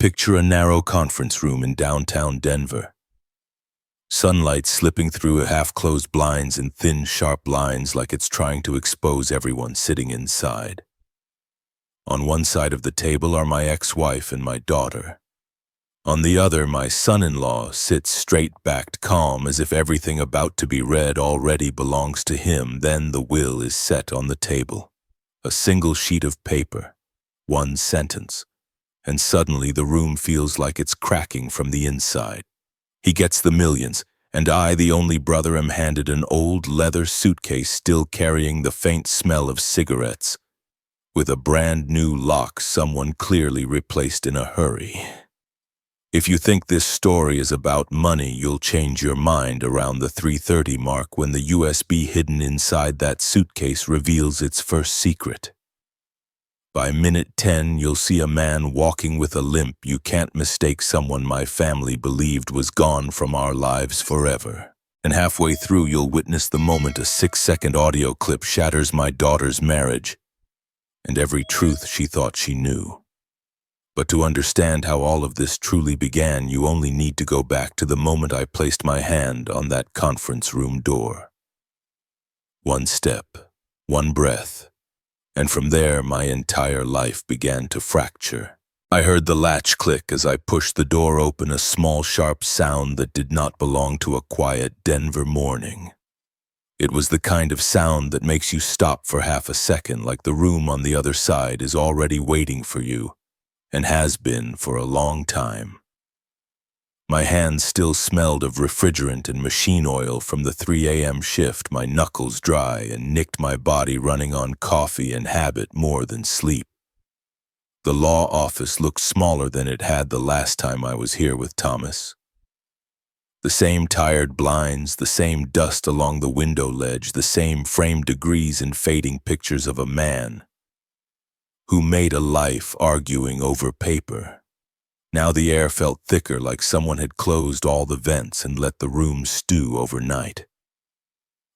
Picture a narrow conference room in downtown Denver. Sunlight slipping through half-closed blinds in thin, sharp lines like it's trying to expose everyone sitting inside. On one side of the table are my ex-wife and my daughter. On the other, my son-in-law sits straight-backed calm as if everything about to be read already belongs to him. Then the will is set on the table. A single sheet of paper, one sentence, and suddenly the room feels like it's cracking from the inside. He gets the millions, and I, the only brother, am handed an old leather suitcase still carrying the faint smell of cigarettes, with a brand new lock someone clearly replaced in a hurry. If you think this story is about money, you'll change your mind around the 3:30 mark when the USB hidden inside that suitcase reveals its first secret. By minute 10, you'll see a man walking with a limp you can't mistake, someone my family believed was gone from our lives forever. And halfway through, you'll witness the moment a 6-second audio clip shatters my daughter's marriage and every truth she thought she knew. But to understand how all of this truly began, you only need to go back to the moment I placed my hand on that conference room door. One step, one breath, and from there my entire life began to fracture. I heard the latch click as I pushed the door open, a small, sharp sound that did not belong to a quiet Denver morning. It was the kind of sound that makes you stop for half a second, like the room on the other side is already waiting for you, and has been for a long time. My hands still smelled of refrigerant and machine oil from the 3 a.m. shift, my knuckles dry and nicked, my body running on coffee and habit more than sleep. The law office looked smaller than it had the last time I was here with Thomas. The same tired blinds, the same dust along the window ledge, the same framed degrees and fading pictures of a man who made a life arguing over paper. Now the air felt thicker, like someone had closed all the vents and let the room stew overnight.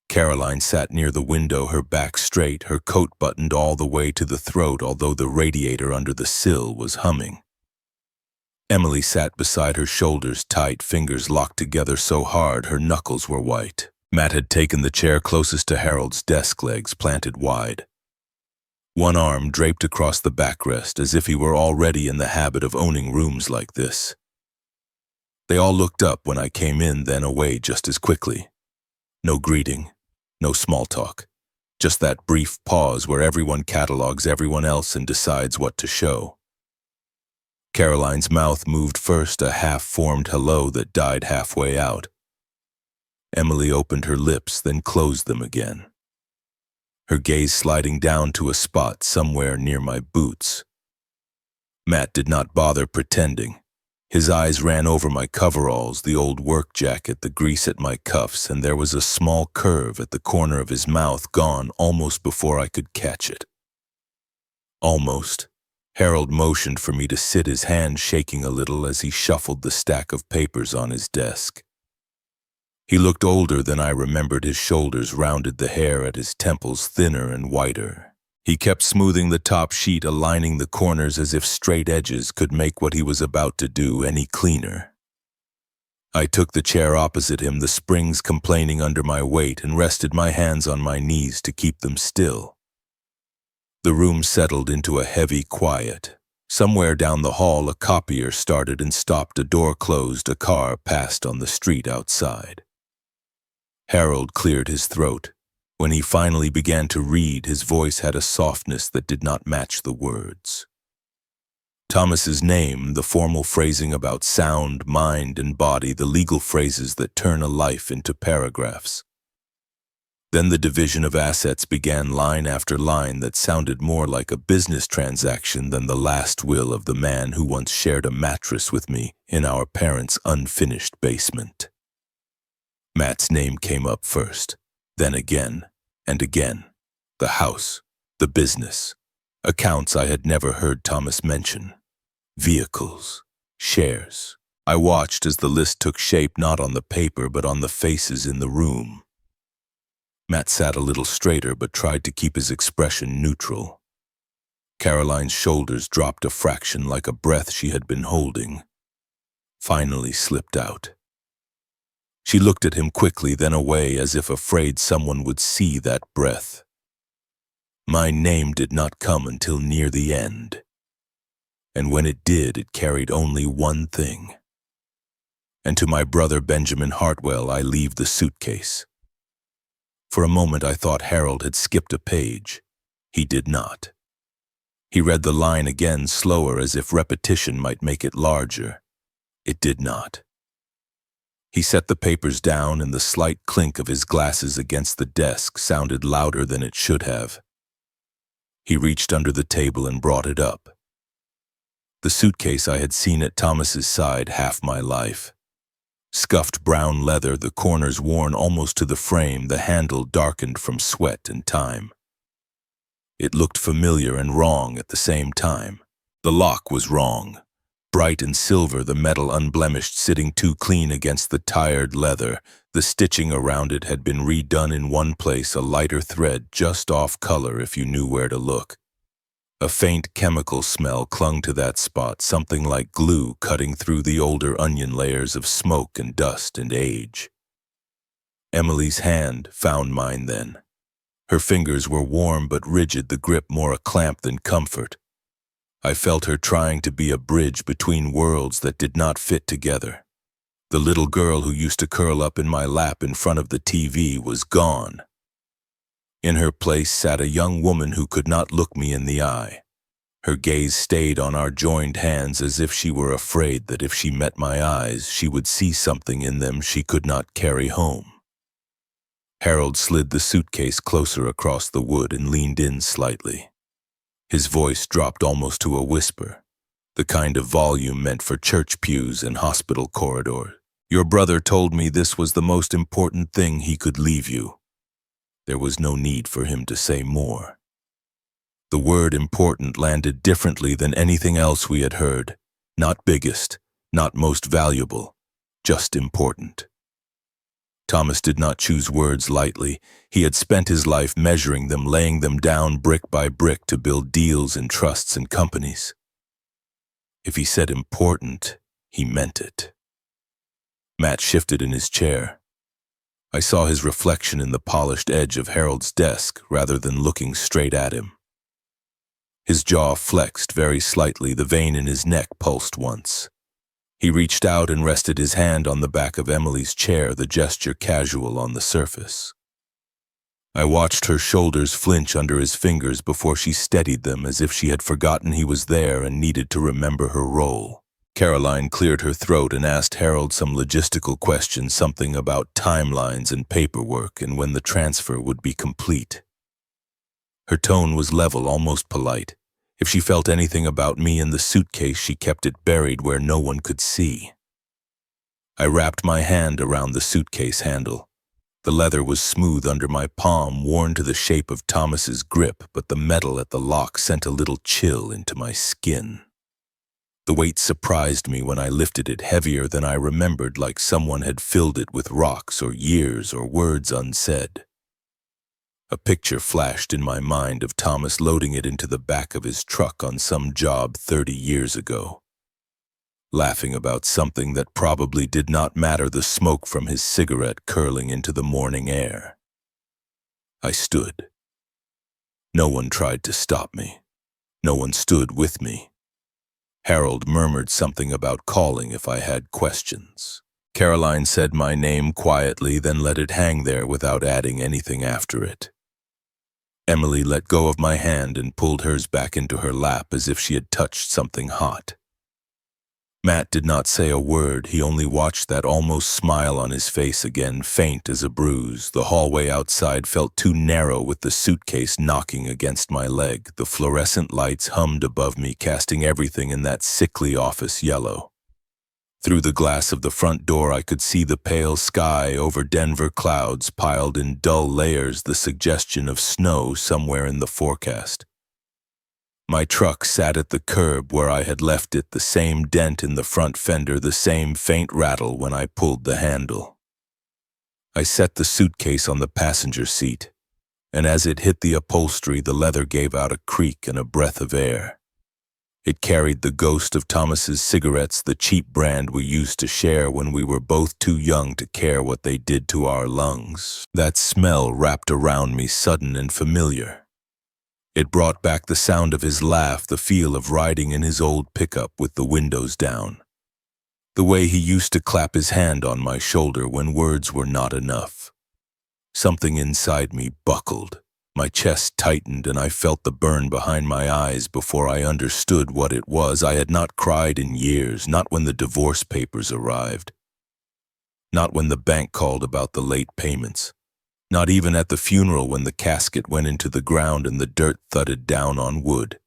Caroline sat near the window, her back straight, her coat buttoned all the way to the throat, although the radiator under the sill was humming. Emily sat beside her, shoulders tight, fingers locked together so hard her knuckles were white. Matt had taken the chair closest to Harold's desk, legs planted wide. One arm draped across the backrest, as if he were already in the habit of owning rooms like this. They all looked up when I came in, then away just as quickly. No greeting, no small talk, just that brief pause where everyone catalogs everyone else and decides what to show. Caroline's mouth moved first, a half-formed hello that died halfway out. Emily opened her lips, then closed them again, her gaze sliding down to a spot somewhere near my boots. Matt did not bother pretending. His eyes ran over my coveralls, the old work jacket, the grease at my cuffs, and there was a small curve at the corner of his mouth, gone almost before I could catch it. Almost. Harold motioned for me to sit, his hand shaking a little as he shuffled the stack of papers on his desk. He looked older than I remembered, his shoulders rounded, the hair at his temples thinner and whiter. He kept smoothing the top sheet, aligning the corners as if straight edges could make what he was about to do any cleaner. I took the chair opposite him, the springs complaining under my weight, and rested my hands on my knees to keep them still. The room settled into a heavy quiet. Somewhere down the hall, a copier started and stopped, a door closed, a car passed on the street outside. Harold cleared his throat. When he finally began to read, his voice had a softness that did not match the words. Thomas's name, the formal phrasing about sound, mind, and body, the legal phrases that turn a life into paragraphs. Then the division of assets began, line after line that sounded more like a business transaction than the last will of the man who once shared a mattress with me in our parents' unfinished basement. Matt's name came up first, then again and again. The house, the business, accounts I had never heard Thomas mention, vehicles, shares. I watched as the list took shape, not on the paper but on the faces in the room. Matt sat a little straighter but tried to keep his expression neutral. Caroline's shoulders dropped a fraction like a breath she had been holding. Finally slipped out. She looked at him quickly, then away as if afraid someone would see that breath. My name did not come until near the end. And when it did, it carried only one thing. And to my brother Benjamin Hartwell I leave the suitcase. For a moment I thought Harold had skipped a page. He did not. He read the line again, slower, as if repetition might make it larger. It did not. He set the papers down, and the slight clink of his glasses against the desk sounded louder than it should have. He reached under the table and brought it up. The suitcase I had seen at Thomas's side half my life. Scuffed brown leather, the corners worn almost to the frame, the handle darkened from sweat and time. It looked familiar and wrong at the same time. The lock was wrong. Bright and silver, the metal unblemished, sitting too clean against the tired leather. The stitching around it had been redone in one place, a lighter thread just off color if you knew where to look. A faint chemical smell clung to that spot, something like glue cutting through the older onion layers of smoke and dust and age. Emily's hand found mine then. Her fingers were warm but rigid, the grip more a clamp than comfort. I felt her trying to be a bridge between worlds that did not fit together. The little girl who used to curl up in my lap in front of the TV was gone. In her place sat a young woman who could not look me in the eye. Her gaze stayed on our joined hands as if she were afraid that if she met my eyes, she would see something in them she could not carry home. Harold slid the suitcase closer across the wood and leaned in slightly. His voice dropped almost to a whisper, the kind of volume meant for church pews and hospital corridors. Your brother told me this was the most important thing he could leave you. There was no need for him to say more. The word important landed differently than anything else we had heard. Not biggest, not most valuable, just important. Thomas did not choose words lightly. He had spent his life measuring them, laying them down brick by brick to build deals and trusts and companies. If he said important, he meant it. Matt shifted in his chair. I saw his reflection in the polished edge of Harold's desk rather than looking straight at him. His jaw flexed very slightly, the vein in his neck pulsed once. He reached out and rested his hand on the back of Emily's chair, the gesture casual on the surface. I watched her shoulders flinch under his fingers before she steadied them as if she had forgotten he was there and needed to remember her role. Caroline cleared her throat and asked Harold some logistical questions, something about timelines and paperwork and when the transfer would be complete. Her tone was level, almost polite. If she felt anything about me in the suitcase, she kept it buried where no one could see. I wrapped my hand around the suitcase handle. The leather was smooth under my palm, worn to the shape of Thomas's grip, but the metal at the lock sent a little chill into my skin. The weight surprised me when I lifted it, heavier than I remembered, like someone had filled it with rocks or years or words unsaid. A picture flashed in my mind of Thomas loading it into the back of his truck on some job 30 years ago, laughing about something that probably did not matter, the smoke from his cigarette curling into the morning air. I stood. No one tried to stop me. No one stood with me. Harold murmured something about calling if I had questions. Caroline said my name quietly, then let it hang there without adding anything after it. Emily let go of my hand and pulled hers back into her lap as if she had touched something hot. Matt did not say a word. He only watched that almost smile on his face again, faint as a bruise. The hallway outside felt too narrow with the suitcase knocking against my leg. The fluorescent lights hummed above me, casting everything in that sickly office yellow. Through the glass of the front door I could see the pale sky over Denver, clouds piled in dull layers, the suggestion of snow somewhere in the forecast. My truck sat at the curb where I had left it, the same dent in the front fender, the same faint rattle when I pulled the handle. I set the suitcase on the passenger seat. and as it hit the upholstery, the leather gave out a creak and a breath of air. It carried the ghost of Thomas's cigarettes, the cheap brand we used to share when we were both too young to care what they did to our lungs. That smell wrapped around me, sudden and familiar. It brought back the sound of his laugh, the feel of riding in his old pickup with the windows down. The way he used to clap his hand on my shoulder when words were not enough. Something inside me buckled. My chest tightened and I felt the burn behind my eyes before I understood what it was. I had not cried in years, not when the divorce papers arrived. Not when the bank called about the late payments. Not even at the funeral when the casket went into the ground and the dirt thudded down on wood.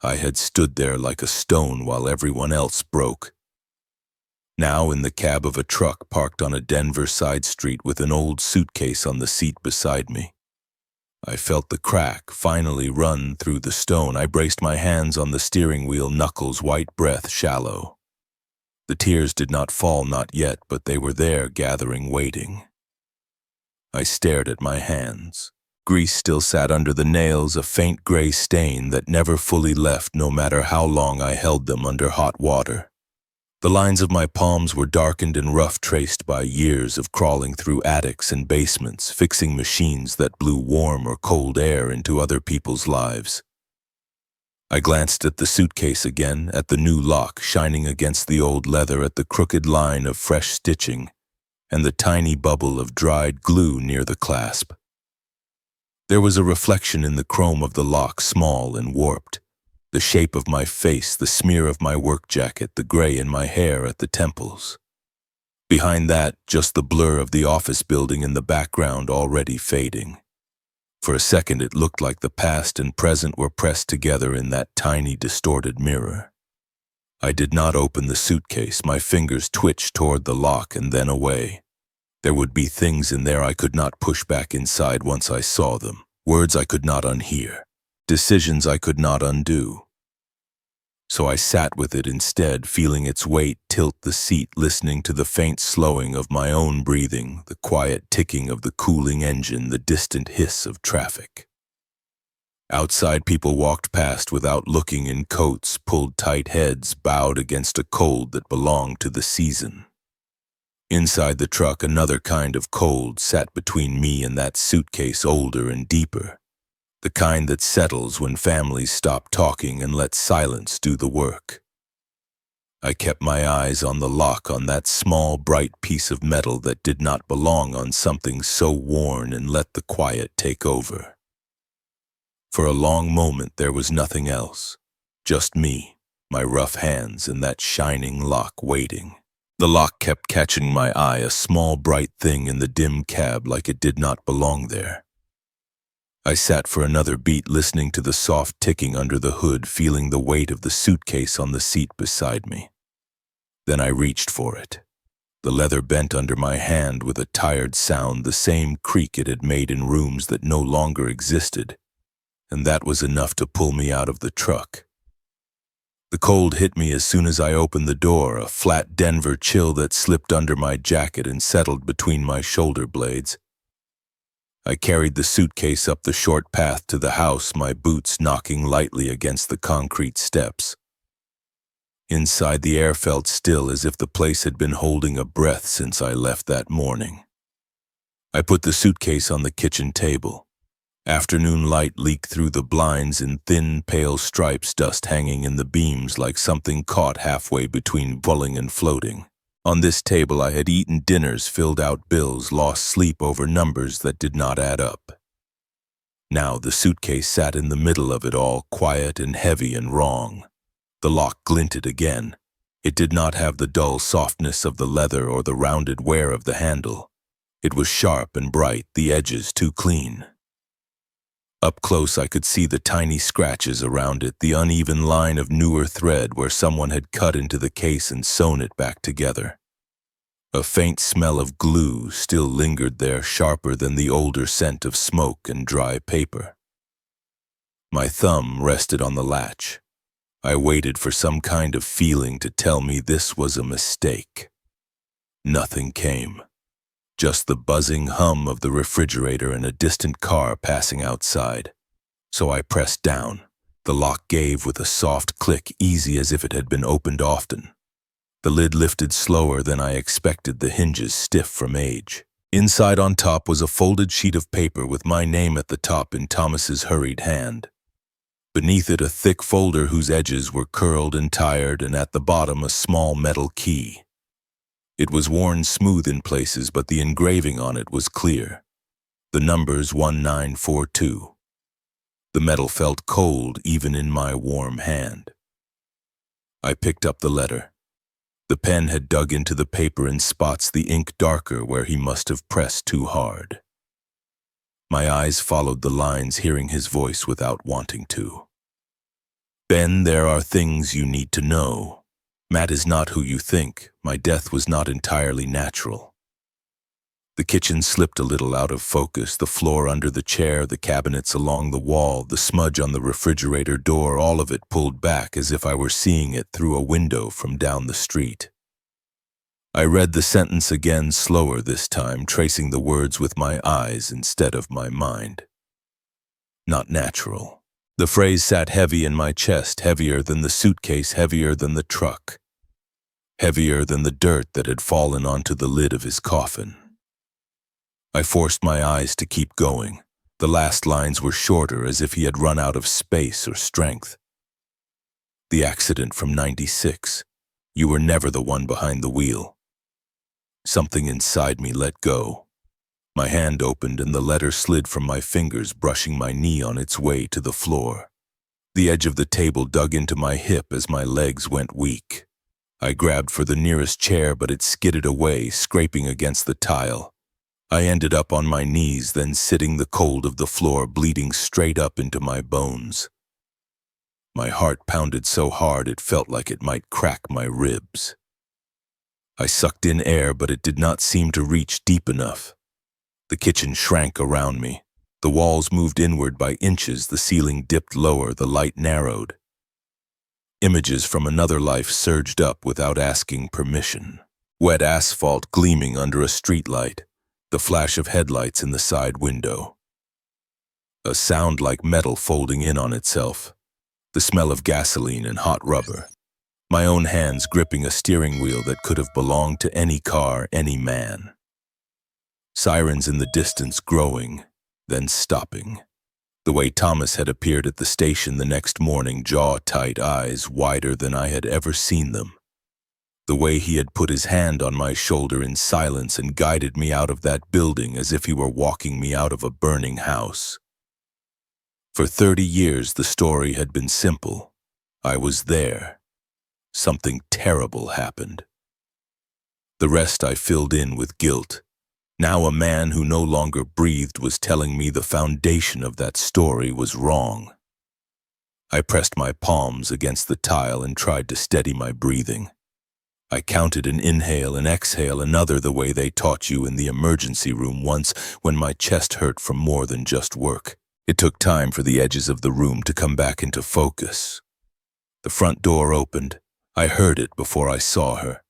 I had stood there like a stone while everyone else broke. Now in the cab of a truck parked on a Denver side street with an old suitcase on the seat beside me. I felt the crack finally run through the stone. I braced my hands on the steering wheel, knuckles, white breath, shallow. The tears did not fall, not yet, but they were there, gathering, waiting. I stared at my hands. Grease still sat under the nails, a faint gray stain that never fully left no matter how long I held them under hot water. The lines of my palms were darkened and rough, traced by years of crawling through attics and basements, fixing machines that blew warm or cold air into other people's lives. I glanced at the suitcase again, at the new lock shining against the old leather, at the crooked line of fresh stitching, and the tiny bubble of dried glue near the clasp. There was a reflection in the chrome of the lock, small and warped. The shape of my face, the smear of my work jacket, the gray in my hair at the temples. Behind that, just the blur of the office building in the background, already fading. For a second it looked like the past and present were pressed together in that tiny, distorted mirror. I did not open the suitcase. My fingers twitched toward the lock and then away. There would be things in there I could not push back inside once I saw them, words I could not unhear. Decisions I could not undo. So I sat with it instead, feeling its weight tilt the seat, listening to the faint slowing of my own breathing, the quiet ticking of the cooling engine, the distant hiss of traffic. Outside, people walked past without looking, in coats, pulled tight heads, bowed against a cold that belonged to the season. Inside the truck, another kind of cold sat between me and that suitcase, older and deeper. The kind that settles when families stop talking and let silence do the work. I kept my eyes on the lock, on that small, bright piece of metal that did not belong on something so worn, and let the quiet take over. For a long moment there was nothing else, just me, my rough hands, and that shining lock waiting. The lock kept catching my eye, a small, bright thing in the dim cab, like it did not belong there. I sat for another beat, listening to the soft ticking under the hood, feeling the weight of the suitcase on the seat beside me. Then I reached for it. The leather bent under my hand with a tired sound, the same creak it had made in rooms that no longer existed, and that was enough to pull me out of the truck. The cold hit me as soon as I opened the door, a flat Denver chill that slipped under my jacket and settled between my shoulder blades. I carried the suitcase up the short path to the house, my boots knocking lightly against the concrete steps. Inside, the air felt still, as if the place had been holding a breath since I left that morning. I put the suitcase on the kitchen table. Afternoon light leaked through the blinds in thin, pale stripes, dust hanging in the beams like something caught halfway between falling and floating. On this table I had eaten dinners, filled out bills, lost sleep over numbers that did not add up. Now the suitcase sat in the middle of it all, quiet and heavy and wrong. The lock glinted again. It did not have the dull softness of the leather or the rounded wear of the handle. It was sharp and bright, the edges too clean. Up close I could see the tiny scratches around it, the uneven line of newer thread where someone had cut into the case and sewn it back together. A faint smell of glue still lingered there, sharper than the older scent of smoke and dry paper. My thumb rested on the latch. I waited for some kind of feeling to tell me this was a mistake. Nothing came. just the buzzing hum of the refrigerator and a distant car passing outside. So I pressed down. The lock gave with a soft click, easy as if it had been opened often. The lid lifted slower than I expected, the hinges stiff from age. Inside on top was a folded sheet of paper with my name at the top in Thomas's hurried hand. Beneath it a thick folder whose edges were curled and tired, and at the bottom a small metal key. It was worn smooth in places, but the engraving on it was clear. The numbers 1942. The metal felt cold even in my warm hand. I picked up the letter. The pen had dug into the paper in spots, the ink darker where he must have pressed too hard. My eyes followed the lines, hearing his voice without wanting to. Ben, there are things you need to know. Matt is not who you think. My death was not entirely natural. The kitchen slipped a little out of focus, the floor under the chair, the cabinets along the wall, the smudge on the refrigerator door, all of it pulled back as if I were seeing it through a window from down the street. I read the sentence again, slower this time, tracing the words with my eyes instead of my mind. Not natural. The phrase sat heavy in my chest, heavier than the suitcase, heavier than the truck, heavier than the dirt that had fallen onto the lid of his coffin. I forced my eyes to keep going. The last lines were shorter, as if he had run out of space or strength. The accident from '96. You were never the one behind the wheel. Something inside me let go. My hand opened and the letter slid from my fingers, brushing my knee on its way to the floor. The edge of the table dug into my hip as my legs went weak. I grabbed for the nearest chair, but it skidded away, scraping against the tile. I ended up on my knees, then sitting the cold of the floor, bleeding straight up into my bones. My heart pounded so hard it felt like it might crack my ribs. I sucked in air, but it did not seem to reach deep enough. The kitchen shrank around me. The walls moved inward by inches, the ceiling dipped lower, the light narrowed. Images from another life surged up without asking permission. Wet asphalt gleaming under a streetlight. The flash of headlights in the side window. A sound like metal folding in on itself. The smell of gasoline and hot rubber. My own hands gripping a steering wheel that could have belonged to any car, any man. Sirens in the distance growing, then stopping. The way Thomas had appeared at the station the next morning, jaw-tight, eyes wider than I had ever seen them. The way he had put his hand on my shoulder in silence and guided me out of that building as if he were walking me out of a burning house. For 30 years the story had been simple. I was there. Something terrible happened. The rest I filled in with guilt. Now a man who no longer breathed was telling me the foundation of that story was wrong. I pressed my palms against the tile and tried to steady my breathing. I counted an inhale and exhale, another the way they taught you in the emergency room once when my chest hurt from more than just work. It took time for the edges of the room to come back into focus. The front door opened. I heard it before I saw her.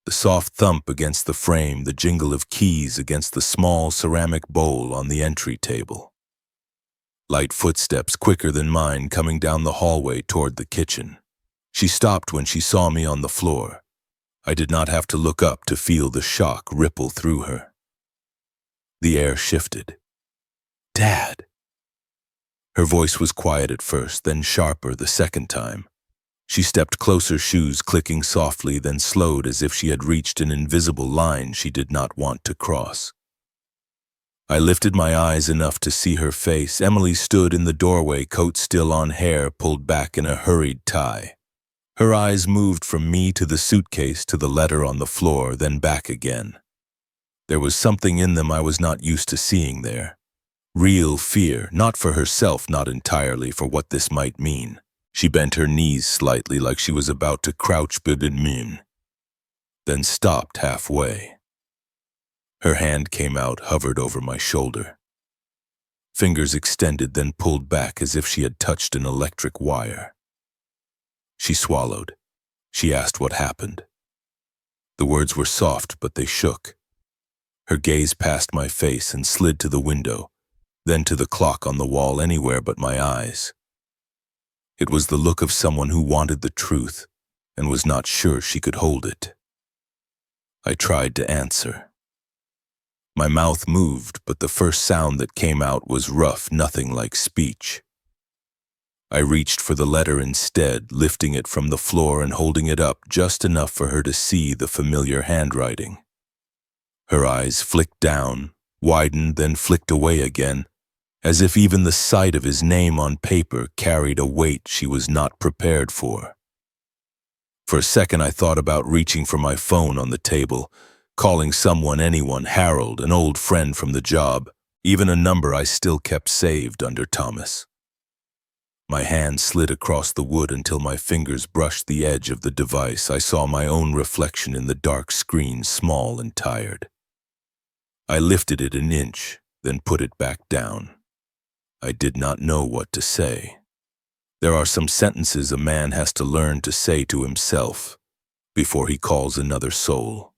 The soft thump against the frame, the jingle of keys against the small ceramic bowl on the entry table. Light footsteps, quicker than mine, coming down the hallway toward the kitchen. She stopped when she saw me on the floor. I did not have to look up to feel the shock ripple through her. The air shifted. Dad! Her voice was quiet at first, then sharper the second time. She stepped closer, shoes clicking softly, then slowed as if she had reached an invisible line she did not want to cross. I lifted my eyes enough to see her face. Emily stood in the doorway, coat still on, hair pulled back in a hurried tie. Her eyes moved from me to the suitcase to the letter on the floor, then back again. There was something in them I was not used to seeing there. Real fear, not for herself, not entirely for what this might mean. She bent her knees slightly like she was about to crouch bidden, then stopped halfway. Her hand came out, hovered over my shoulder. Fingers extended, then pulled back as if she had touched an electric wire. She swallowed. She asked what happened. The words were soft, but they shook. Her gaze passed my face and slid to the window, then to the clock on the wall anywhere but my eyes. It was the look of someone who wanted the truth and was not sure she could hold it. I tried to answer. My mouth moved, but the first sound that came out was rough, nothing like speech. I reached for the letter instead, lifting it from the floor and holding it up just enough for her to see the familiar handwriting. Her eyes flicked down, widened, then flicked away again, as if even the sight of his name on paper carried a weight she was not prepared for. For a second I thought about reaching for my phone on the table, calling someone, anyone, Harold, an old friend from the job, even a number I still kept saved under Thomas. My hand slid across the wood until my fingers brushed the edge of the device. I saw my own reflection in the dark screen, small and tired. I lifted it an inch, then put it back down. I did not know what to say. There are some sentences a man has to learn to say to himself before he calls another soul.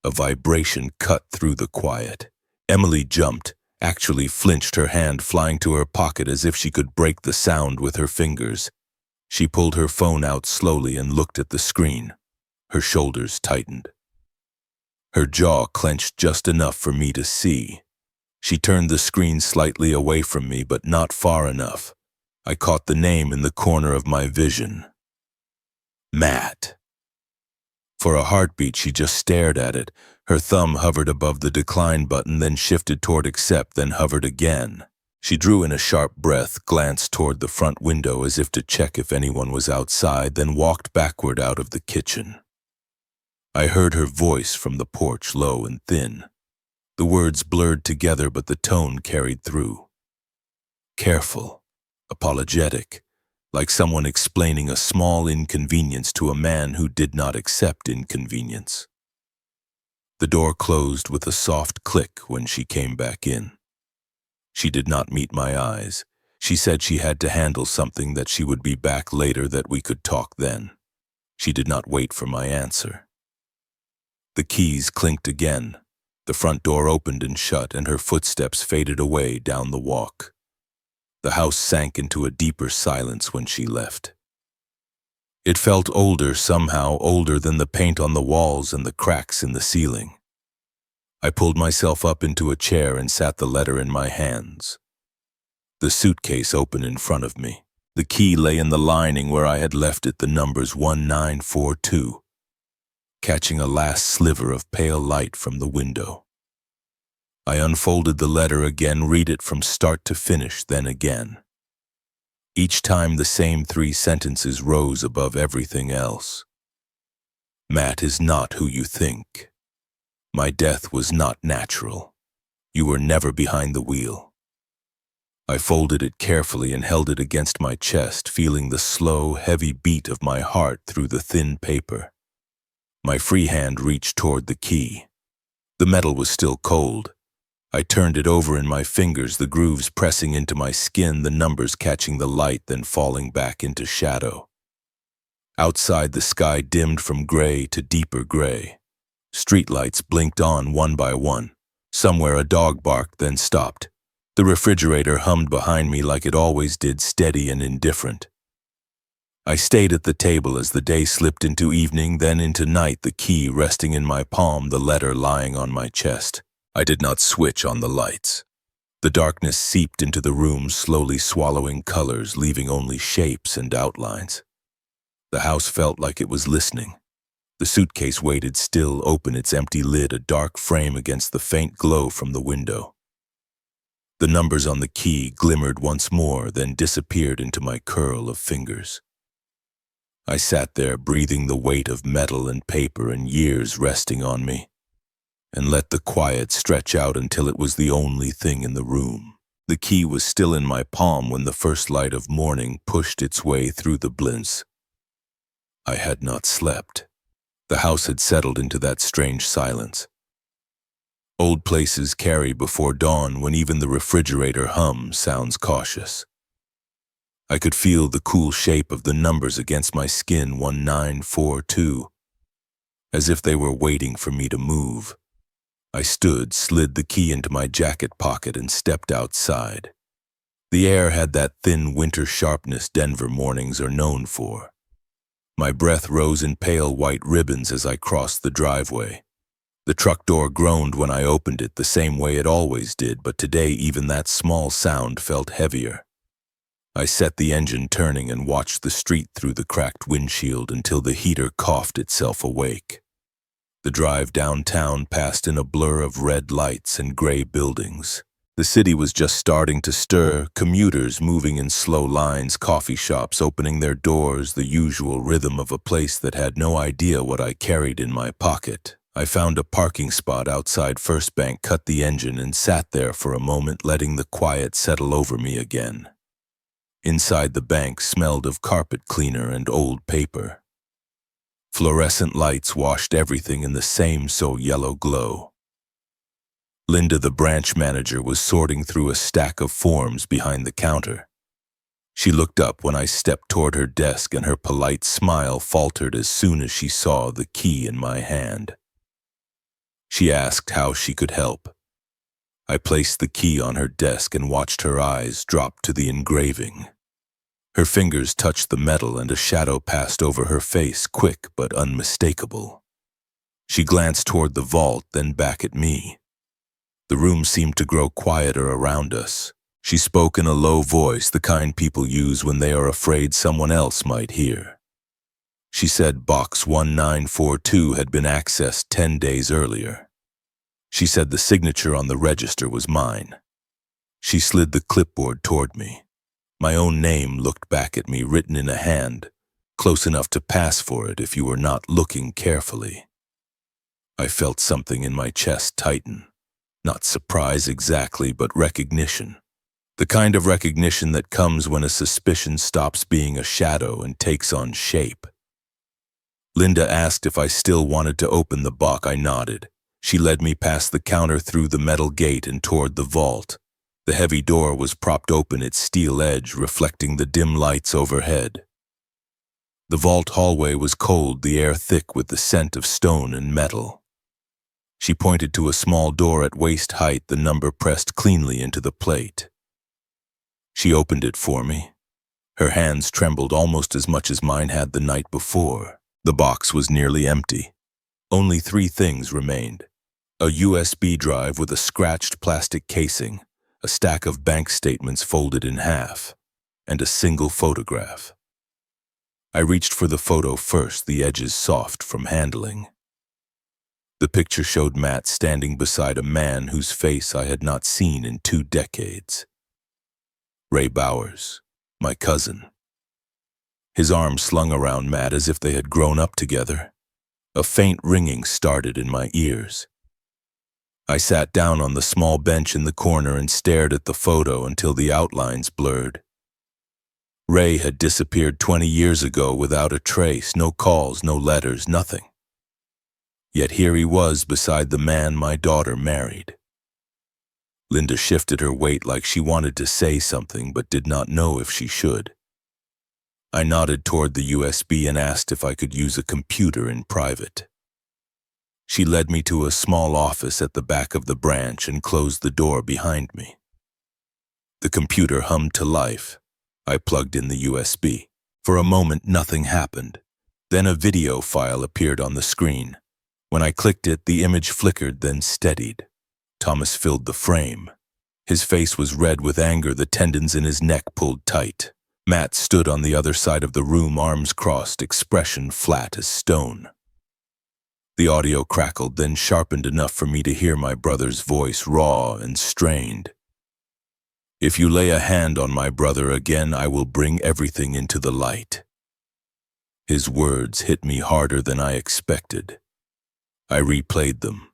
A vibration cut through the quiet. Emily jumped, actually flinched, her hand flying to her pocket as if she could break the sound with her fingers. She pulled her phone out slowly and looked at the screen. Her shoulders tightened. Her jaw clenched just enough for me to see. She turned the screen slightly away from me, but not far enough. I caught the name in the corner of my vision. Matt. For a heartbeat, she just stared at it. Her thumb hovered above the decline button, then shifted toward accept, then hovered again. She drew in a sharp breath, glanced toward the front window as if to check if anyone was outside, then walked backward out of the kitchen. I heard her voice from the porch, low and thin. The words blurred together, but the tone carried through. Careful, apologetic, like someone explaining a small inconvenience to a man who did not accept inconvenience. The door closed with a soft click when she came back in. She did not meet my eyes. She said she had to handle something, that she would be back later, that we could talk then. She did not wait for my answer. The keys clinked again. The front door opened and shut, and her footsteps faded away down the walk. The house sank into a deeper silence when she left. It felt older somehow, older than the paint on the walls and the cracks in the ceiling. I pulled myself up into a chair and sat the letter in my hands. The suitcase open in front of me. The key lay in the lining where I had left it, the numbers 1942, catching a last sliver of pale light from the window. I unfolded the letter again, read it from start to finish, then again. Each time the same 3 sentences rose above everything else. Matt is not who you think. My death was not natural. You were never behind the wheel. I folded it carefully and held it against my chest, feeling the slow, heavy beat of my heart through the thin paper. My free hand reached toward the key. The metal was still cold. I turned it over in my fingers, the grooves pressing into my skin, the numbers catching the light, then falling back into shadow. Outside, the sky dimmed from gray to deeper gray. Streetlights blinked on one by one. Somewhere a dog barked, then stopped. The refrigerator hummed behind me like it always did, steady and indifferent. I stayed at the table as the day slipped into evening, then into night, the key resting in my palm, the letter lying on my chest. I did not switch on the lights. The darkness seeped into the room, slowly swallowing colors, leaving only shapes and outlines. The house felt like it was listening. The suitcase waited still, open, its empty lid a dark frame against the faint glow from the window. The numbers on the key glimmered once more, then disappeared into my curl of fingers. I sat there, breathing the weight of metal and paper and years resting on me, and let the quiet stretch out until it was the only thing in the room. The key was still in my palm when the first light of morning pushed its way through the blinds. I had not slept. The house had settled into that strange silence. Old places carry before dawn, when even the refrigerator hum sounds cautious. I could feel the cool shape of the numbers against my skin, 1942, as if they were waiting for me to move. I stood, slid the key into my jacket pocket, and stepped outside. The air had that thin winter sharpness Denver mornings are known for. My breath rose in pale white ribbons as I crossed the driveway. The truck door groaned when I opened it, the same way it always did, but today even that small sound felt heavier. I set the engine turning and watched the street through the cracked windshield until the heater coughed itself awake. The drive downtown passed in a blur of red lights and gray buildings. The city was just starting to stir, commuters moving in slow lines, coffee shops opening their doors, the usual rhythm of a place that had no idea what I carried in my pocket. I found a parking spot outside First Bank, cut the engine, and sat there for a moment, letting the quiet settle over me again. Inside the bank smelled of carpet cleaner and old paper. Fluorescent lights washed everything in the same yellow glow. Linda, the branch manager, was sorting through a stack of forms behind the counter. She looked up when I stepped toward her desk, and her polite smile faltered as soon as she saw the key in my hand. She asked how she could help. I placed the key on her desk and watched her eyes drop to the engraving. Her fingers touched the metal and a shadow passed over her face, quick but unmistakable. She glanced toward the vault, then back at me. The room seemed to grow quieter around us. She spoke in a low voice, the kind people use when they are afraid someone else might hear. She said Box 1942 had been accessed 10 days earlier. She said the signature on the register was mine. She slid the clipboard toward me. My own name looked back at me, written in a hand, close enough to pass for it if you were not looking carefully. I felt something in my chest tighten. Not surprise exactly, but recognition. The kind of recognition that comes when a suspicion stops being a shadow and takes on shape. Linda asked if I still wanted to open the box. I nodded. She led me past the counter, through the metal gate, and toward the vault. The heavy door was propped open, its steel edge reflecting the dim lights overhead. The vault hallway was cold, the air thick with the scent of stone and metal. She pointed to a small door at waist height, the number pressed cleanly into the plate. She opened it for me. Her hands trembled almost as much as mine had the night before. The box was nearly empty. Only 3 things remained. A USB drive with a scratched plastic casing, a stack of bank statements folded in half, and a single photograph. I reached for the photo first, the edges soft from handling. The picture showed Matt standing beside a man whose face I had not seen in 2 decades. Ray Bowers, my cousin. His arms slung around Matt as if they had grown up together. A faint ringing started in my ears. I sat down on the small bench in the corner and stared at the photo until the outlines blurred. Ray had disappeared 20 years ago without a trace, no calls, no letters, nothing. Yet here he was beside the man my daughter married. Linda shifted her weight like she wanted to say something but did not know if she should. I nodded toward the USB and asked if I could use a computer in private. She led me to a small office at the back of the branch and closed the door behind me. The computer hummed to life. I plugged in the USB. For a moment, nothing happened. Then a video file appeared on the screen. When I clicked it, the image flickered, then steadied. Thomas filled the frame. His face was red with anger, the tendons in his neck pulled tight. Matt stood on the other side of the room, arms crossed, expression flat as stone. The audio crackled, then sharpened enough for me to hear my brother's voice, raw and strained. "If you lay a hand on my brother again, I will bring everything into the light." His words hit me harder than I expected. I replayed them.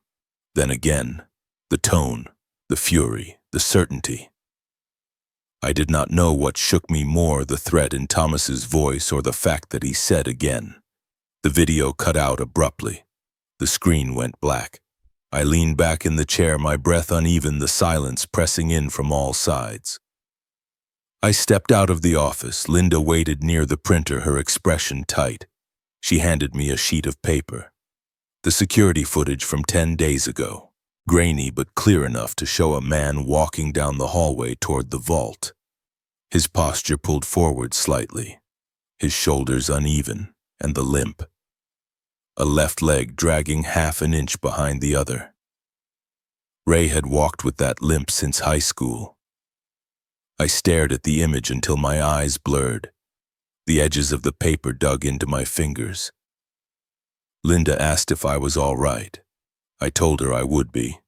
Then again, the tone, the fury, the certainty. I did not know what shook me more, the threat in Thomas's voice or the fact that he said again. The video cut out abruptly. The screen went black. I leaned back in the chair, my breath uneven, the silence pressing in from all sides. I stepped out of the office. Linda waited near the printer, her expression tight. She handed me a sheet of paper. The security footage from 10 days ago. grainy but clear enough to show a man walking down the hallway toward the vault. His posture pulled forward slightly, his shoulders uneven, and the limp. A left leg dragging half an inch behind the other. Ray had walked with that limp since high school. I stared at the image until my eyes blurred. The edges of the paper dug into my fingers. Linda asked if I was all right. I told her I would be.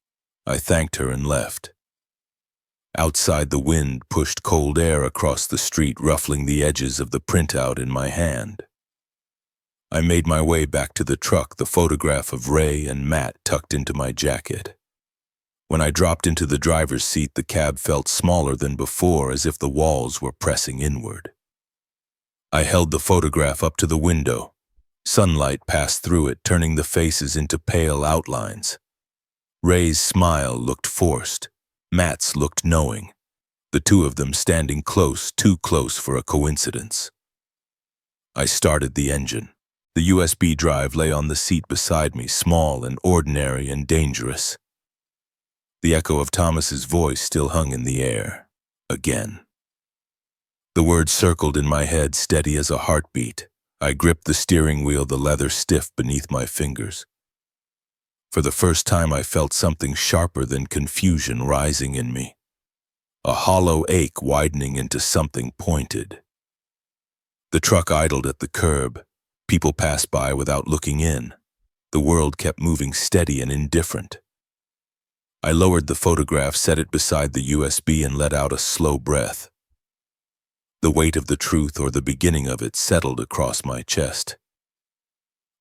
I thanked her and left. Outside, the wind pushed cold air across the street, ruffling the edges of the printout in my hand. I made my way back to the truck, the photograph of Ray and Matt tucked into my jacket. When I dropped into the driver's seat, the cab felt smaller than before, as if the walls were pressing inward. I held the photograph up to the window. Sunlight passed through it, turning the faces into pale outlines. Ray's smile looked forced. Matt's looked knowing. The two of them standing close, too close for a coincidence. I started the engine. The USB drive lay on the seat beside me, small and ordinary and dangerous. The echo of Thomas's voice still hung in the air. Again. The words circled in my head, steady as a heartbeat. I gripped the steering wheel, the leather stiff beneath my fingers. For the first time, I felt something sharper than confusion rising in me. A hollow ache widening into something pointed. The truck idled at the curb. People passed by without looking in. The world kept moving steady and indifferent. I lowered the photograph, set it beside the USB, and let out a slow breath. The weight of the truth, or the beginning of it, settled across my chest.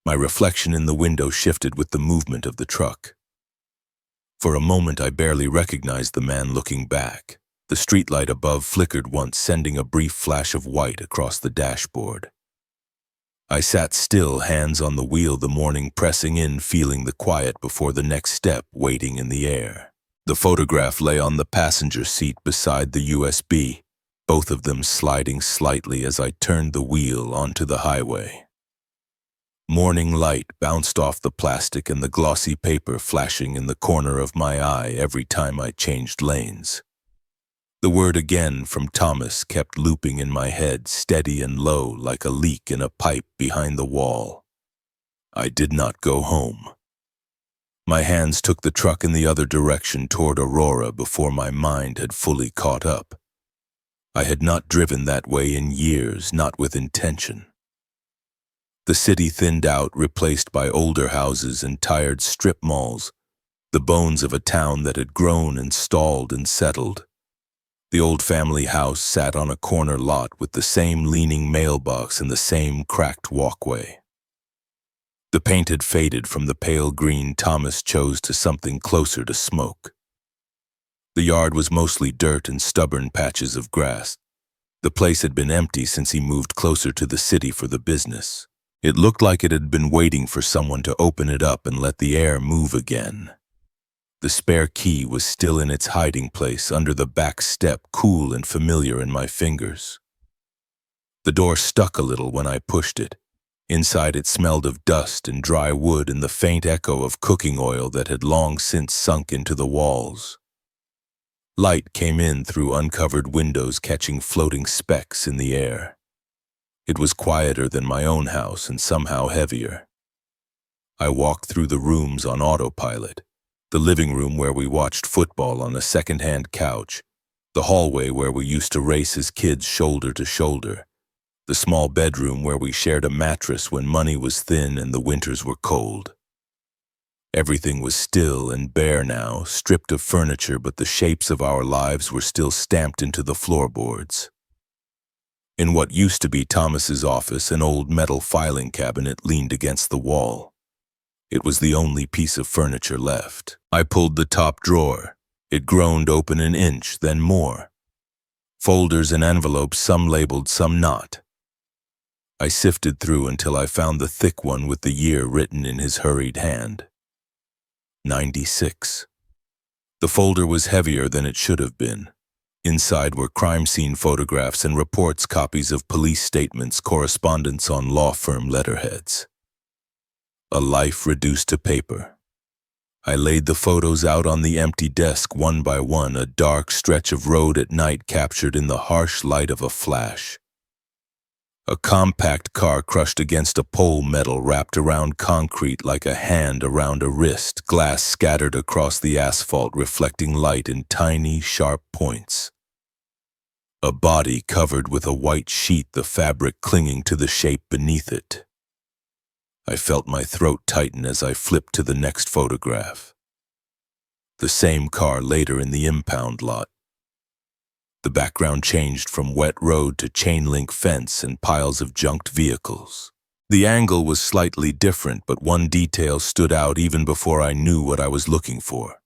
My reflection in the window shifted with the movement of the truck. For a moment, I barely recognized the man looking back. The streetlight above flickered once, sending a brief flash of white across the dashboard. I sat still, hands on the wheel, the morning pressing in, feeling the quiet before the next step waiting in the air. The photograph lay on the passenger seat beside the USB, both of them sliding slightly as I turned the wheel onto the highway. Morning light bounced off the plastic and the glossy paper, flashing in the corner of my eye every time I changed lanes. The word again from Thomas kept looping in my head, steady and low, like a leak in a pipe behind the wall. I did not go home. My hands took the truck in the other direction, toward Aurora, before my mind had fully caught up. I had not driven that way in years, not with intention. The city thinned out, replaced by older houses and tired strip malls, the bones of a town that had grown and stalled and settled. The old family house sat on a corner lot with the same leaning mailbox and the same cracked walkway. The paint had faded from the pale green Thomas chose to something closer to smoke. The yard was mostly dirt and stubborn patches of grass. The place had been empty since he moved closer to the city for the business. It looked like it had been waiting for someone to open it up and let the air move again. The spare key was still in its hiding place under the back step, cool and familiar in my fingers. The door stuck a little when I pushed it. Inside, it smelled of dust and dry wood and the faint echo of cooking oil that had long since sunk into the walls. Light came in through uncovered windows, catching floating specks in the air. It was quieter than my own house and somehow heavier. I walked through the rooms on autopilot. The living room where we watched football on a second-hand couch, the hallway where we used to race as kids shoulder to shoulder, the small bedroom where we shared a mattress when money was thin and the winters were cold. Everything was still and bare now, stripped of furniture, but the shapes of our lives were still stamped into the floorboards. In what used to be Thomas's office, an old metal filing cabinet leaned against the wall. It was the only piece of furniture left. I pulled the top drawer. It groaned open an inch, then more. Folders and envelopes, some labeled, some not. I sifted through until I found the thick one with the year written in his hurried hand. 96. The folder was heavier than it should have been. Inside were crime scene photographs and reports, copies of police statements, correspondence on law firm letterheads. A life reduced to paper. I laid the photos out on the empty desk one by one, a dark stretch of road at night captured in the harsh light of a flash. A compact car crushed against a pole, metal wrapped around concrete like a hand around a wrist, glass scattered across the asphalt reflecting light in tiny, sharp points. A body covered with a white sheet, the fabric clinging to the shape beneath it. I felt my throat tighten as I flipped to the next photograph. The same car later in the impound lot. The background changed from wet road to chain-link fence and piles of junked vehicles. The angle was slightly different, but one detail stood out even before I knew what I was looking for.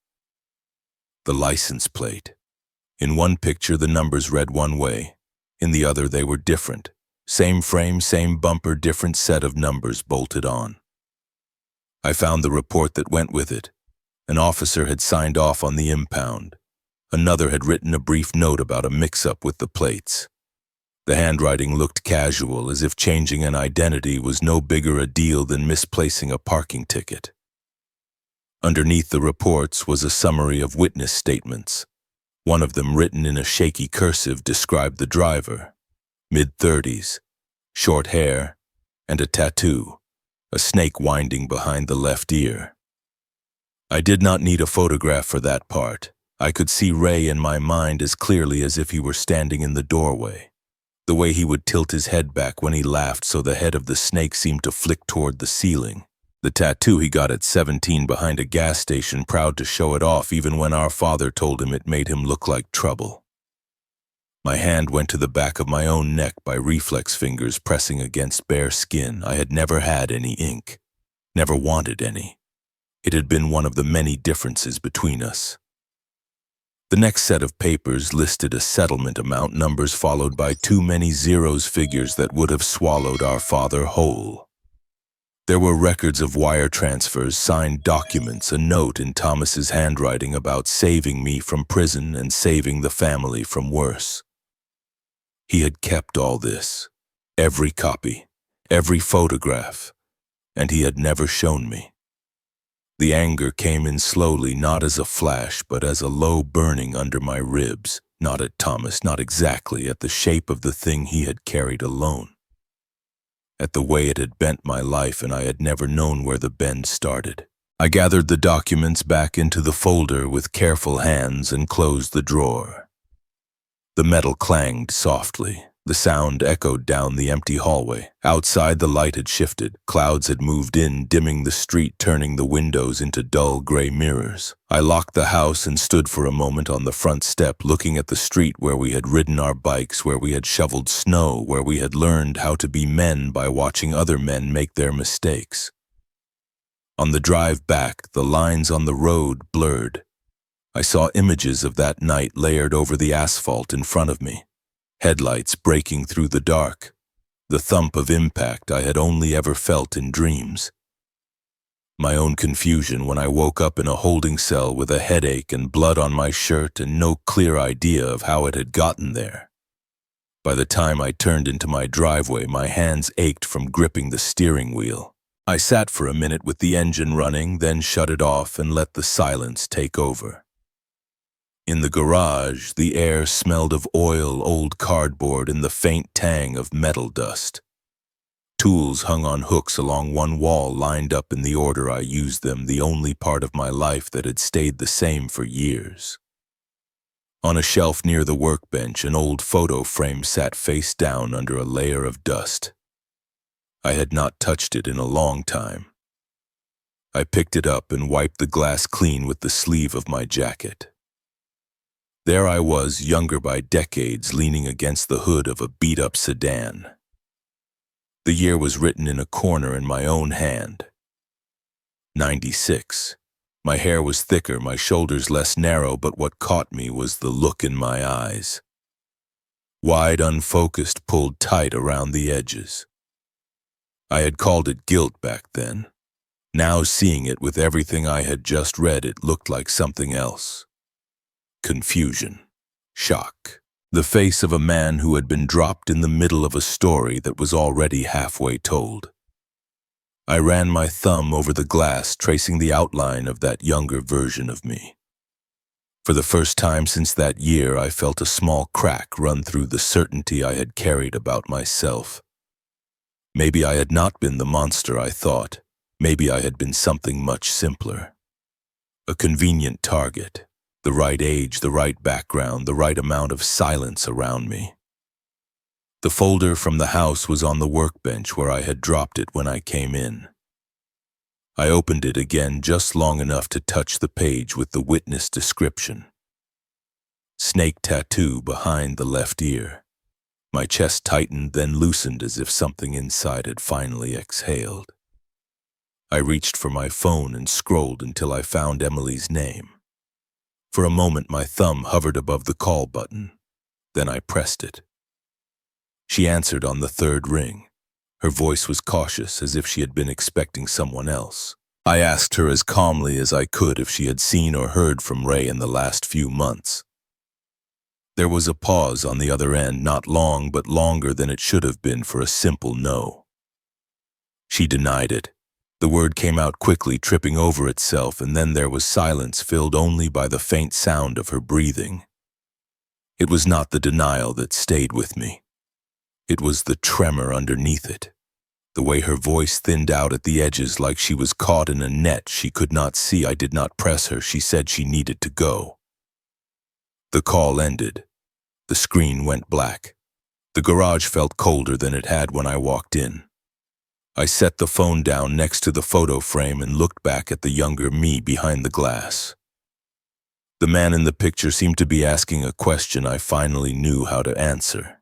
The license plate. In one picture, the numbers read one way. In the other, they were different. Same frame, same bumper, different set of numbers bolted on. I found the report that went with it. An officer had signed off on the impound. Another had written a brief note about a mix-up with the plates. The handwriting looked casual, as if changing an identity was no bigger a deal than misplacing a parking ticket. Underneath the reports was a summary of witness statements. One of them, written in a shaky cursive, described the driver. Mid-30s, short hair, and a tattoo, a snake winding behind the left ear. I did not need a photograph for that part. I could see Ray in my mind as clearly as if he were standing in the doorway. The way he would tilt his head back when he laughed so the head of the snake seemed to flick toward the ceiling. The tattoo he got at 17 behind a gas station, proud to show it off even when our father told him it made him look like trouble. My hand went to the back of my own neck by reflex, fingers pressing against bare skin. I had never had any ink, never wanted any. It had been one of the many differences between us. The next set of papers listed a settlement amount, numbers followed by too many zeros, figures that would have swallowed our father whole. There were records of wire transfers, signed documents, a note in Thomas's handwriting about saving me from prison and saving the family from worse. He had kept all this, every copy, every photograph, and he had never shown me. The anger came in slowly, not as a flash, but as a low burning under my ribs, not at Thomas, not exactly at the shape of the thing he had carried alone. At the way it had bent my life, and I had never known where the bend started. I gathered the documents back into the folder with careful hands and closed the drawer. The metal clanged softly. The sound echoed down the empty hallway. Outside, the light had shifted. Clouds had moved in, dimming the street, turning the windows into dull gray mirrors. I locked the house and stood for a moment on the front step, looking at the street where we had ridden our bikes, where we had shoveled snow, where we had learned how to be men by watching other men make their mistakes. On the drive back, the lines on the road blurred. I saw images of that night layered over the asphalt in front of me. Headlights breaking through the dark, the thump of impact I had only ever felt in dreams. My own confusion when I woke up in a holding cell with a headache and blood on my shirt and no clear idea of how it had gotten there. By the time I turned into my driveway, my hands ached from gripping the steering wheel. I sat for a minute with the engine running, then shut it off and let the silence take over. In the garage, the air smelled of oil, old cardboard, and the faint tang of metal dust. Tools hung on hooks along one wall, lined up in the order I used them, the only part of my life that had stayed the same for years. On a shelf near the workbench, an old photo frame sat face down under a layer of dust. I had not touched it in a long time. I picked it up and wiped the glass clean with the sleeve of my jacket. There I was, younger by decades, leaning against the hood of a beat-up sedan. The year was written in a corner in my own hand. 96. My hair was thicker, my shoulders less narrow, but what caught me was the look in my eyes. Wide, unfocused, pulled tight around the edges. I had called it guilt back then. Now, seeing it with everything I had just read, it looked like something else. Confusion. Shock. The face of a man who had been dropped in the middle of a story that was already halfway told. I ran my thumb over the glass, tracing the outline of that younger version of me. For the first time since that year, I felt a small crack run through the certainty I had carried about myself. Maybe I had not been the monster I thought. Maybe I had been something much simpler. A convenient target, the right age, the right background, the right amount of silence around me. The folder from the house was on the workbench where I had dropped it when I came in. I opened it again just long enough to touch the page with the witness description. Snake tattoo behind the left ear. My chest tightened, then loosened as if something inside had finally exhaled. I reached for my phone and scrolled until I found Emily's name. For a moment, my thumb hovered above the call button. Then I pressed it. She answered on the third ring. Her voice was cautious, as if she had been expecting someone else. I asked her as calmly as I could if she had seen or heard from Ray in the last few months. There was a pause on the other end, not long but longer than it should have been for a simple no. She denied it. The word came out quickly, tripping over itself, and then there was silence filled only by the faint sound of her breathing. It was not the denial that stayed with me. It was the tremor underneath it. The way her voice thinned out at the edges like she was caught in a net she could not see. I did not press her. She said she needed to go. The call ended. The screen went black. The garage felt colder than it had when I walked in. I set the phone down next to the photo frame and looked back at the younger me behind the glass. The man in the picture seemed to be asking a question I finally knew how to answer.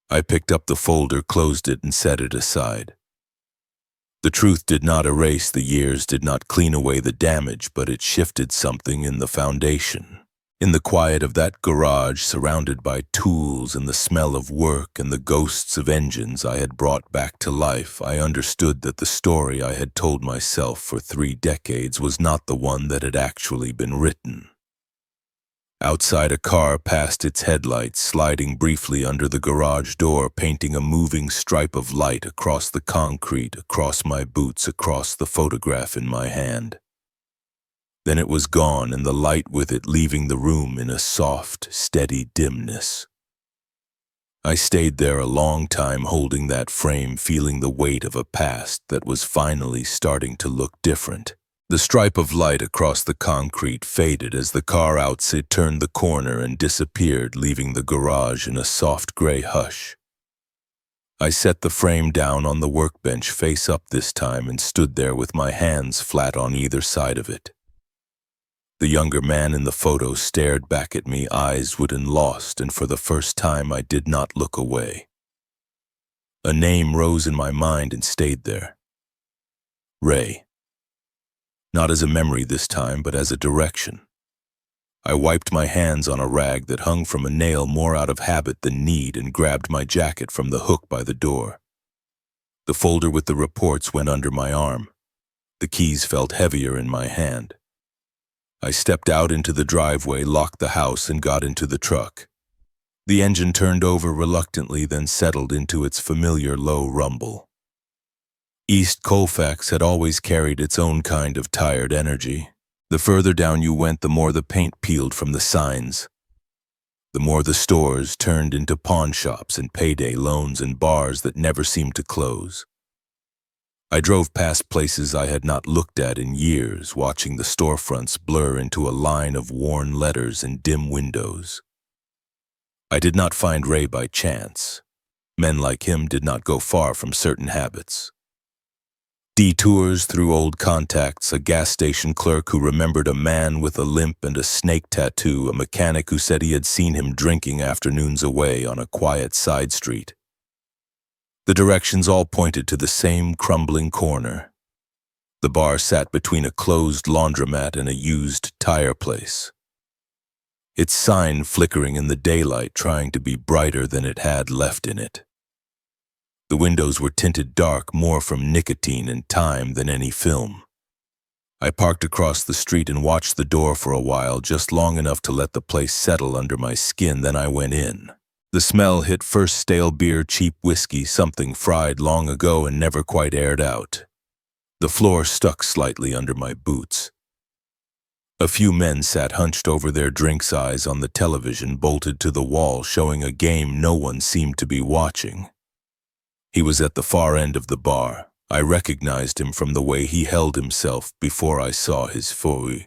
I picked up the folder, closed it, and set it aside. The truth did not erase the years, did not clean away the damage, but it shifted something in the foundation. In the quiet of that garage, surrounded by tools and the smell of work and the ghosts of engines I had brought back to life, I understood that the story I had told myself for 3 decades was not the one that had actually been written. Outside, a car passed its headlights, sliding briefly under the garage door, painting a moving stripe of light across the concrete, across my boots, across the photograph in my hand. Then it was gone, and the light with it, leaving the room in a soft, steady dimness. I stayed there a long time, holding that frame, feeling the weight of a past that was finally starting to look different. The stripe of light across the concrete faded as the car outside turned the corner and disappeared, leaving the garage in a soft gray hush. I set the frame down on the workbench face up this time and stood there with my hands flat on either side of it. The younger man in the photo stared back at me, eyes wide and lost, and for the first time I did not look away. A name rose in my mind and stayed there. Ray. Not as a memory this time, but as a direction. I wiped my hands on a rag that hung from a nail more out of habit than need and grabbed my jacket from the hook by the door. The folder with the reports went under my arm. The keys felt heavier in my hand. I stepped out into the driveway, locked the house, and got into the truck. The engine turned over reluctantly, then settled into its familiar low rumble. East Colfax had always carried its own kind of tired energy. The further down you went, the more the paint peeled from the signs. The more the stores turned into pawn shops and payday loans and bars that never seemed to close. I drove past places I had not looked at in years, watching the storefronts blur into a line of worn letters and dim windows. I did not find Ray by chance. Men like him did not go far from certain habits. Detours through old contacts, a gas station clerk who remembered a man with a limp and a snake tattoo, a mechanic who said he had seen him drinking afternoons away on a quiet side street. The directions all pointed to the same crumbling corner. The bar sat between a closed laundromat and a used tire place. Its sign flickering in the daylight, trying to be brighter than it had left in it. The windows were tinted dark, more from nicotine and time than any film. I parked across the street and watched the door for a while, just long enough to let the place settle under my skin, then I went in. The smell hit first stale beer, cheap whiskey, something fried long ago and never quite aired out. The floor stuck slightly under my boots. A few men sat hunched over their drinks, eyes on the television bolted to the wall, showing a game no one seemed to be watching. He was at the far end of the bar. I recognized him from the way he held himself before I saw his foe.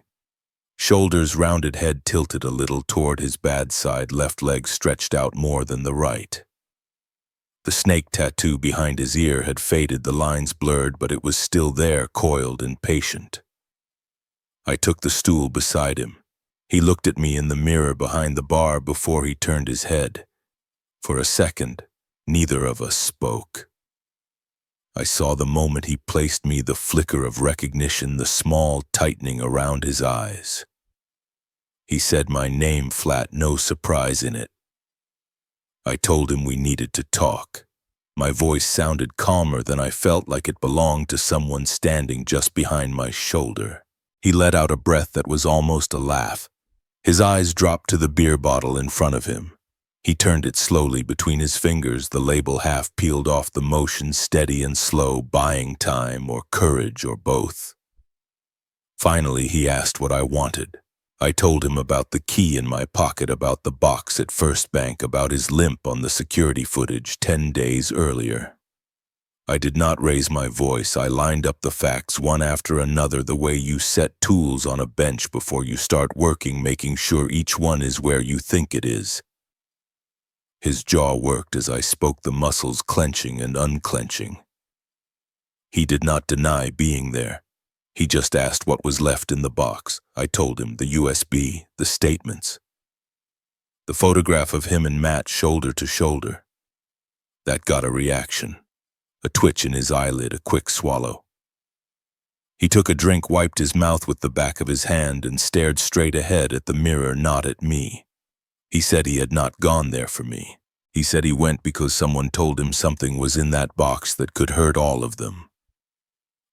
Shoulders rounded, head tilted a little toward his bad side, left leg stretched out more than the right. The snake tattoo behind his ear had faded, the lines blurred, but it was still there, coiled and patient. I took the stool beside him. He looked at me in the mirror behind the bar before he turned his head. For a second, neither of us spoke. I saw the moment he placed me, the flicker of recognition, the small tightening around his eyes. He said my name flat, no surprise in it. I told him we needed to talk. My voice sounded calmer than I felt, like it belonged to someone standing just behind my shoulder. He let out a breath that was almost a laugh. His eyes dropped to the beer bottle in front of him. He turned it slowly between his fingers, the label half peeled off, the motion steady and slow, buying time or courage or both. Finally, he asked what I wanted. I told him about the key in my pocket, about the box at First Bank, about his limp on the security footage 10 days earlier. I did not raise my voice. I lined up the facts one after another, the way you set tools on a bench before you start working, making sure each one is where you think it is. His jaw worked as I spoke, the muscles clenching and unclenching. He did not deny being there. He just asked what was left in the box. I told him the USB, the statements. The photograph of him and Matt shoulder to shoulder. That got a reaction. A twitch in his eyelid, a quick swallow. He took a drink, wiped his mouth with the back of his hand, and stared straight ahead at the mirror, not at me. He said he had not gone there for me. He said he went because someone told him something was in that box that could hurt all of them.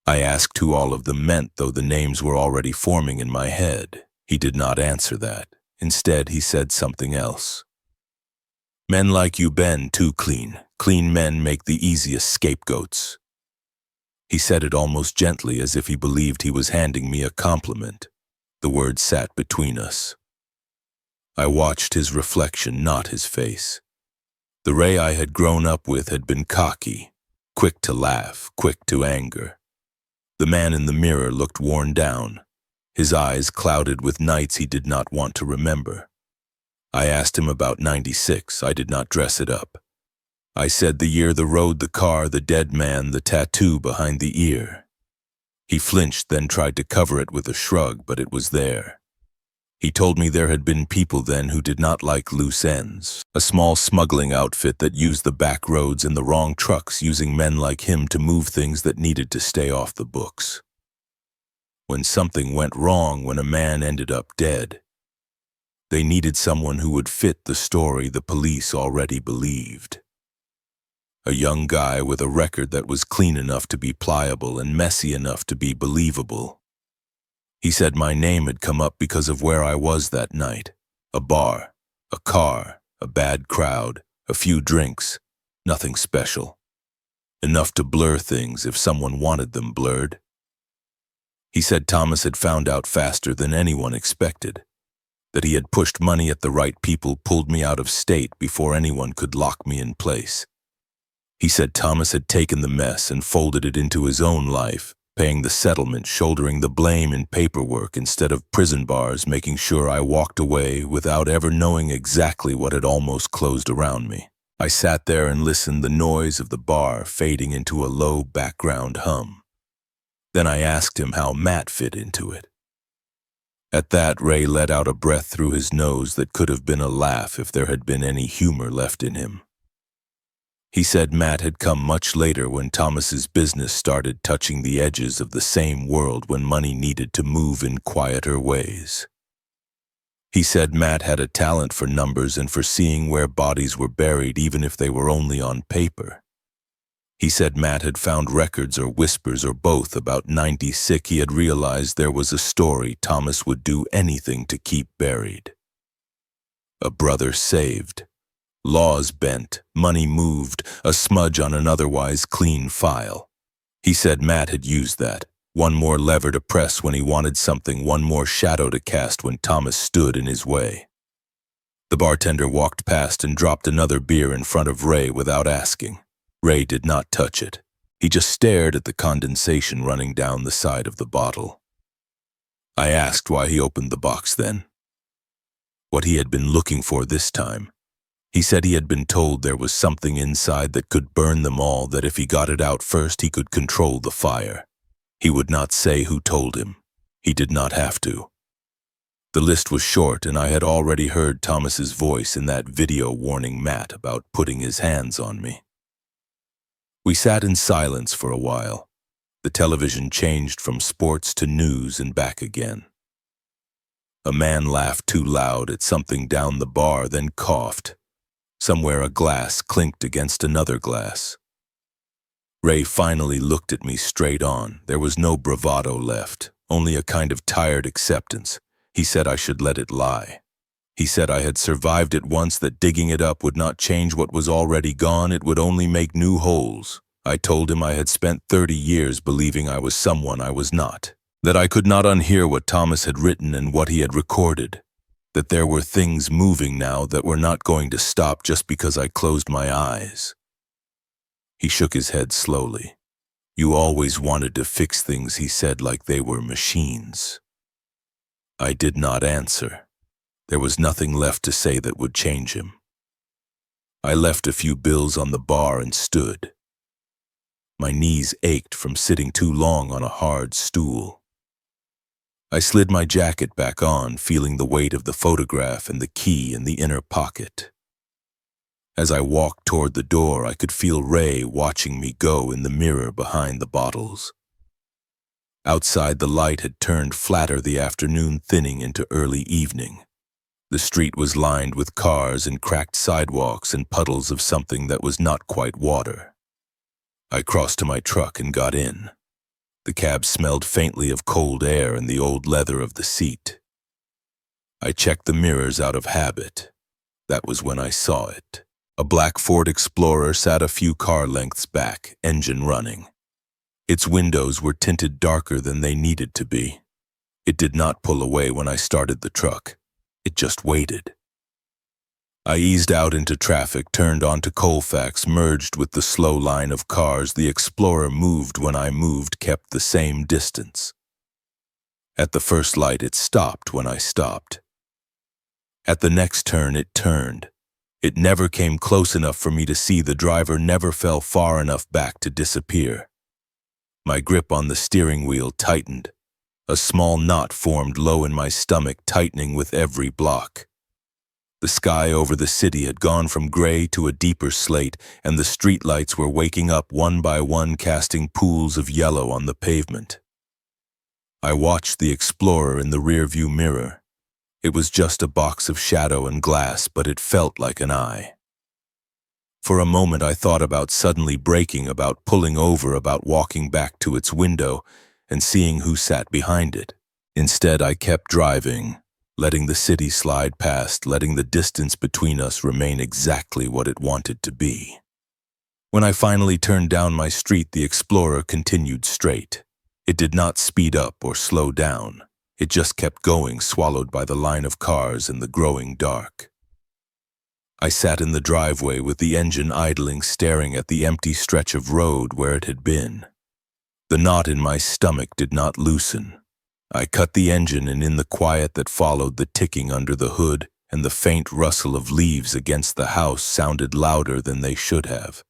I asked who all of them meant, though the names were already forming in my head. He did not answer that. Instead, he said something else. Men like you been too clean. Clean men make the easiest scapegoats. He said it almost gently, as if he believed he was handing me a compliment. The words sat between us. I watched his reflection, not his face. The Ray I had grown up with had been cocky, quick to laugh, quick to anger. The man in the mirror looked worn down, his eyes clouded with nights he did not want to remember. I asked him about 96. I did not dress it up. I said the year, the road, the car, the dead man, the tattoo behind the ear. He flinched, then tried to cover it with a shrug, but it was there. He told me there had been people then who did not like loose ends, a small smuggling outfit that used the back roads and the wrong trucks, using men like him to move things that needed to stay off the books. When something went wrong, when a man ended up dead, they needed someone who would fit the story the police already believed. A young guy with a record that was clean enough to be pliable and messy enough to be believable. He said my name had come up because of where I was that night. A bar, a car, a bad crowd, a few drinks, nothing special. Enough to blur things if someone wanted them blurred. He said Thomas had found out faster than anyone expected, that he had pushed money at the right people, pulled me out of state before anyone could lock me in place. He said Thomas had taken the mess and folded it into his own life, paying the settlement, shouldering the blame in paperwork instead of prison bars, making sure I walked away without ever knowing exactly what had almost closed around me. I sat there and listened, the noise of the bar fading into a low background hum. Then I asked him how Matt fit into it. At that, Ray let out a breath through his nose that could have been a laugh if there had been any humor left in him. He said Matt had come much later, when Thomas's business started touching the edges of the same world, when money needed to move in quieter ways. He said Matt had a talent for numbers and for seeing where bodies were buried, even if they were only on paper. He said Matt had found records or whispers or both about 96. He had realized there was a story Thomas would do anything to keep buried. A brother saved. Laws bent, money moved, a smudge on an otherwise clean file. He said Matt had used that. One more lever to press when he wanted something, one more shadow to cast when Thomas stood in his way. The bartender walked past and dropped another beer in front of Ray without asking. Ray did not touch it. He just stared at the condensation running down the side of the bottle. I asked why he opened the box then. What he had been looking for this time. He said he had been told there was something inside that could burn them all, that if he got it out first he could control the fire. He would not say who told him. He did not have to. The list was short, and I had already heard Thomas's voice in that video warning Matt about putting his hands on me. We sat in silence for a while. The television changed from sports to news and back again. A man laughed too loud at something down the bar, then coughed. Somewhere a glass clinked against another glass. Ray finally looked at me straight on. There was no bravado left, only a kind of tired acceptance. He said I should let it lie. He said I had survived it once, that digging it up would not change what was already gone, it would only make new holes. I told him I had spent 30 years believing I was someone I was not, that I could not unhear what Thomas had written and what he had recorded, that there were things moving now that were not going to stop just because I closed my eyes. He shook his head slowly. You always wanted to fix things, he said, like they were machines. I did not answer. There was nothing left to say that would change him. I left a few bills on the bar and stood. My knees ached from sitting too long on a hard stool. I slid my jacket back on, feeling the weight of the photograph and the key in the inner pocket. As I walked toward the door, I could feel Ray watching me go in the mirror behind the bottles. Outside, the light had turned flatter, the afternoon thinning into early evening. The street was lined with cars and cracked sidewalks and puddles of something that was not quite water. I crossed to my truck and got in. The cab smelled faintly of cold air and the old leather of the seat. I checked the mirrors out of habit. That was when I saw it. A black Ford Explorer sat a few car lengths back, engine running. Its windows were tinted darker than they needed to be. It did not pull away when I started the truck. It just waited. I eased out into traffic, turned onto Colfax, merged with the slow line of cars. The Explorer moved when I moved, kept the same distance. At the first light, it stopped when I stopped. At the next turn, it turned. It never came close enough for me to see the driver, never fell far enough back to disappear. My grip on the steering wheel tightened. A small knot formed low in my stomach, tightening with every block. The sky over the city had gone from gray to a deeper slate, and the streetlights were waking up one by one, casting pools of yellow on the pavement. I watched the Explorer in the rearview mirror. It was just a box of shadow and glass, but it felt like an eye. For a moment I thought about suddenly braking, about pulling over, about walking back to its window and seeing who sat behind it. Instead, I kept driving, letting the city slide past, letting the distance between us remain exactly what it wanted to be. When I finally turned down my street, the Explorer continued straight. It did not speed up or slow down. It just kept going, swallowed by the line of cars and the growing dark. I sat in the driveway with the engine idling, staring at the empty stretch of road where it had been. The knot in my stomach did not loosen. I cut the engine, and in the quiet that followed, the ticking under the hood and the faint rustle of leaves against the house sounded louder than they should have.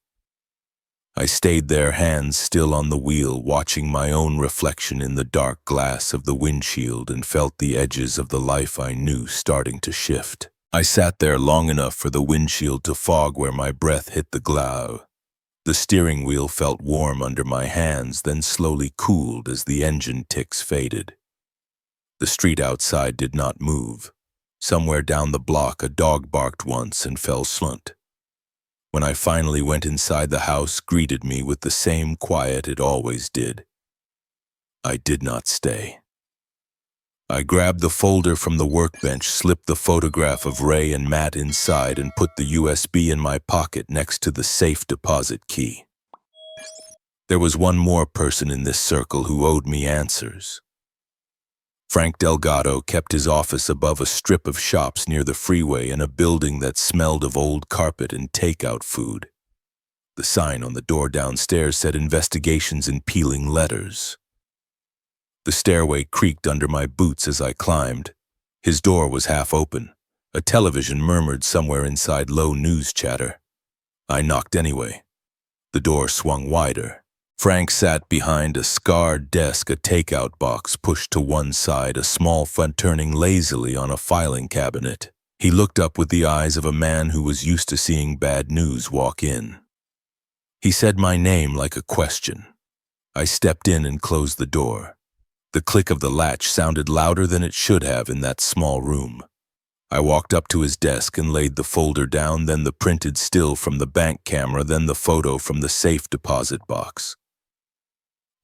I stayed there, hands still on the wheel, watching my own reflection in the dark glass of the windshield, and felt the edges of the life I knew starting to shift. I sat there long enough for the windshield to fog where my breath hit the glow. The steering wheel felt warm under my hands, then slowly cooled as the engine ticks faded. The street outside did not move. Somewhere down the block, a dog barked once and fell slunt. When I finally went inside, the house greeted me with the same quiet it always did. I did not stay. I grabbed the folder from the workbench, slipped the photograph of Ray and Matt inside, and put the USB in my pocket next to the safe deposit key. There was one more person in this circle who owed me answers. Frank Delgado kept his office above a strip of shops near the freeway in a building that smelled of old carpet and takeout food. The sign on the door downstairs said investigations in peeling letters. The stairway creaked under my boots as I climbed. His door was half open. A television murmured somewhere inside low news chatter. I knocked anyway. The door swung wider. Frank sat behind a scarred desk, a takeout box pushed to one side, a small front turning lazily on a filing cabinet. He looked up with the eyes of a man who was used to seeing bad news walk in. He said my name like a question. I stepped in and closed the door. The click of the latch sounded louder than it should have in that small room. I walked up to his desk and laid the folder down, then the printed still from the bank camera, then the photo from the safe deposit box.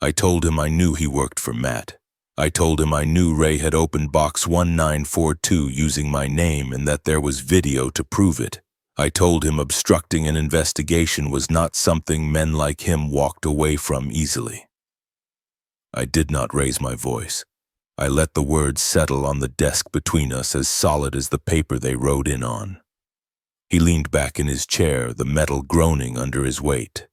I told him I knew he worked for Matt. I told him I knew Ray had opened box 1942 using my name and that there was video to prove it. I told him obstructing an investigation was not something men like him walked away from easily. I did not raise my voice. I let the words settle on the desk between us, as solid as the paper they wrote in on. He leaned back in his chair, the metal groaning under his weight.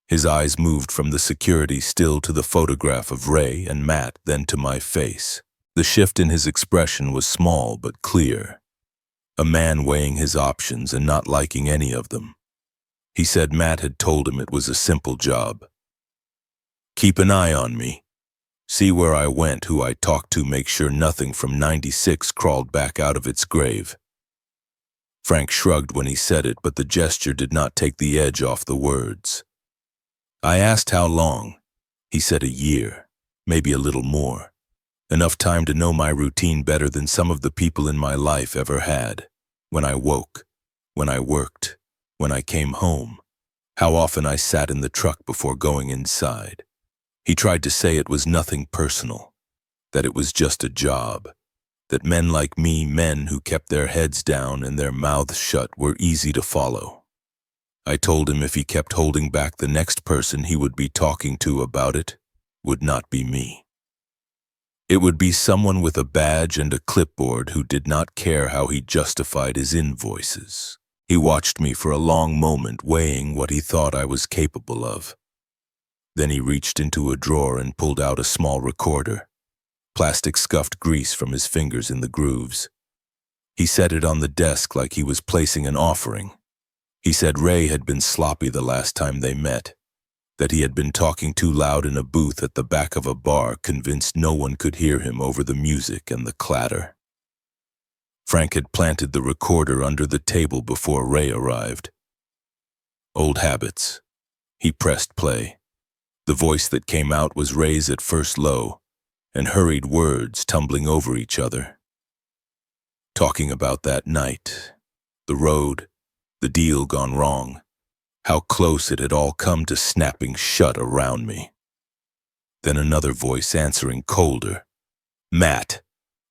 His eyes moved from the security still to the photograph of Ray and Matt, then to my face. The shift in his expression was small but clear. A man weighing his options and not liking any of them. He said Matt had told him it was a simple job. Keep an eye on me. See where I went, who I talked to, make sure nothing from 96 crawled back out of its grave. Frank shrugged when he said it, but the gesture did not take the edge off the words. I asked how long. He said a year, maybe a little more. Enough time to know my routine better than some of the people in my life ever had. When I woke, when I worked, when I came home, how often I sat in the truck before going inside. He tried to say it was nothing personal, that it was just a job, that men like me, men who kept their heads down and their mouths shut, were easy to follow. I told him if he kept holding back, the next person he would be talking to about it would not be me. It would be someone with a badge and a clipboard who did not care how he justified his invoices. He watched me for a long moment, weighing what he thought I was capable of. Then he reached into a drawer and pulled out a small recorder. Plastic scuffed grease from his fingers in the grooves. He set it on the desk like he was placing an offering. He said Ray had been sloppy the last time they met, that he had been talking too loud in a booth at the back of a bar, convinced no one could hear him over the music and the clatter. Frank had planted the recorder under the table before Ray arrived. Old habits. He pressed play. The voice that came out was Ray's, at first low, and hurried words tumbling over each other. Talking about that night, the road, the deal gone wrong, how close it had all come to snapping shut around me. Then another voice answering, colder. Matt,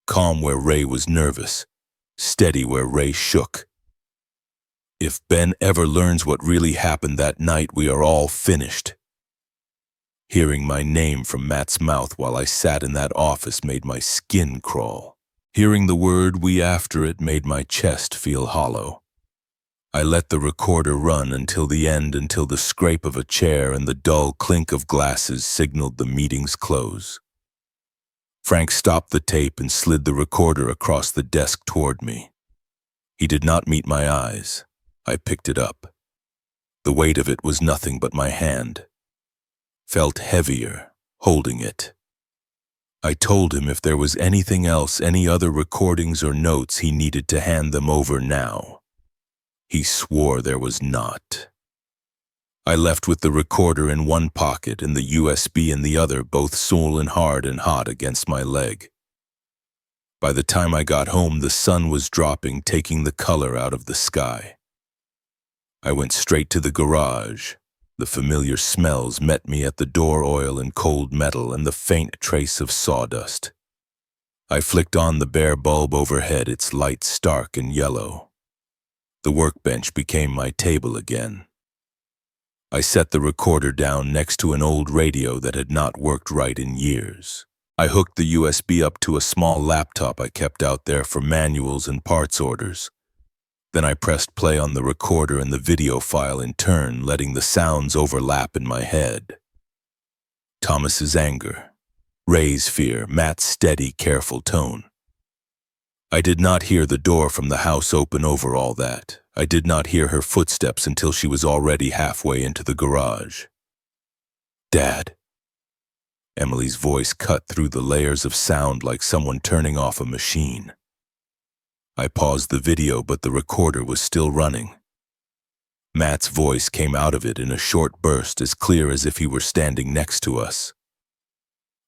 calm where Ray was nervous, steady where Ray shook. If Ben ever learns what really happened that night, we are all finished. Hearing my name from Matt's mouth while I sat in that office made my skin crawl. Hearing the word "we" after it made my chest feel hollow. I let the recorder run until the end, until the scrape of a chair and the dull clink of glasses signaled the meeting's close. Frank stopped the tape and slid the recorder across the desk toward me. He did not meet my eyes. I picked it up. The weight of it was nothing but my hand. Felt heavier, holding it. I told him if there was anything else, any other recordings or notes, he needed to hand them over now. He swore there was not. I left with the recorder in one pocket and the USB in the other, both swollen hard and hot against my leg. By the time I got home, the sun was dropping, taking the color out of the sky. I went straight to the garage. The familiar smells met me at the door, oil and cold metal and the faint trace of sawdust. I flicked on the bare bulb overhead, its light stark and yellow. The workbench became my table again. I set the recorder down next to an old radio that had not worked right in years. I hooked the USB up to a small laptop I kept out there for manuals and parts orders. Then I pressed play on the recorder and the video file in turn, letting the sounds overlap in my head. Thomas's anger, Ray's fear, Matt's steady, careful tone. I did not hear the door from the house open over all that. I did not hear her footsteps until she was already halfway into the garage. "Dad." Emily's voice cut through the layers of sound like someone turning off a machine. I paused the video, but the recorder was still running. Matt's voice came out of it in a short burst, as clear as if he were standing next to us.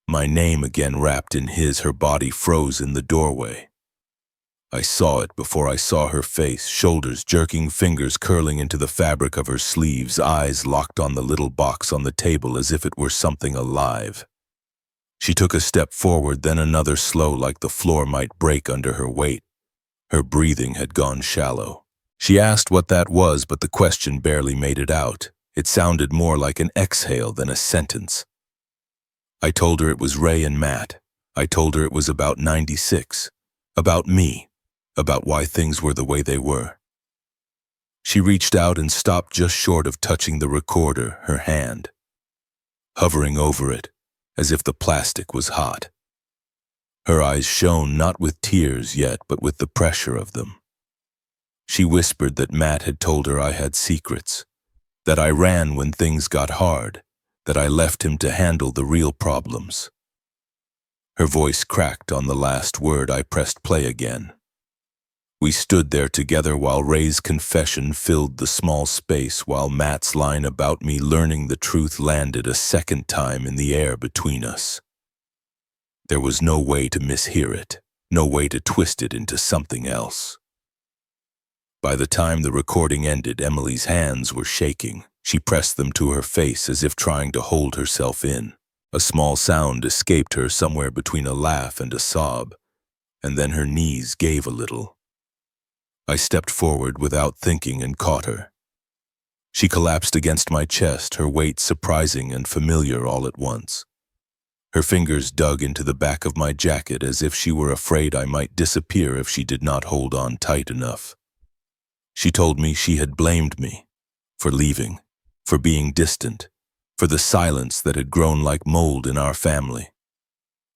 My name again wrapped in his, her body froze in the doorway. I saw it before I saw her face, shoulders jerking, fingers curling into the fabric of her sleeves, eyes locked on the little box on the table as if it were something alive. She took a step forward, then another, slow, like the floor might break under her weight. Her breathing had gone shallow. She asked what that was, but the question barely made it out. It sounded more like an exhale than a sentence. I told her it was Ray and Matt. I told her it was about 96. About me. About why things were the way they were. She reached out and stopped just short of touching the recorder, her hand hovering over it, as if the plastic was hot. Her eyes shone not with tears yet, but with the pressure of them. She whispered that Matt had told her I had secrets, that I ran when things got hard, that I left him to handle the real problems. Her voice cracked on the last word. I pressed play again. We stood there together while Ray's confession filled the small space, while Matt's line about me learning the truth landed a second time in the air between us. There was no way to mishear it, no way to twist it into something else. By the time the recording ended, Emily's hands were shaking. She pressed them to her face as if trying to hold herself in. A small sound escaped her somewhere between a laugh and a sob, and then her knees gave a little. I stepped forward without thinking and caught her. She collapsed against my chest, her weight surprising and familiar all at once. Her fingers dug into the back of my jacket as if she were afraid I might disappear if she did not hold on tight enough. She told me she had blamed me for leaving, for being distant, for the silence that had grown like mold in our family.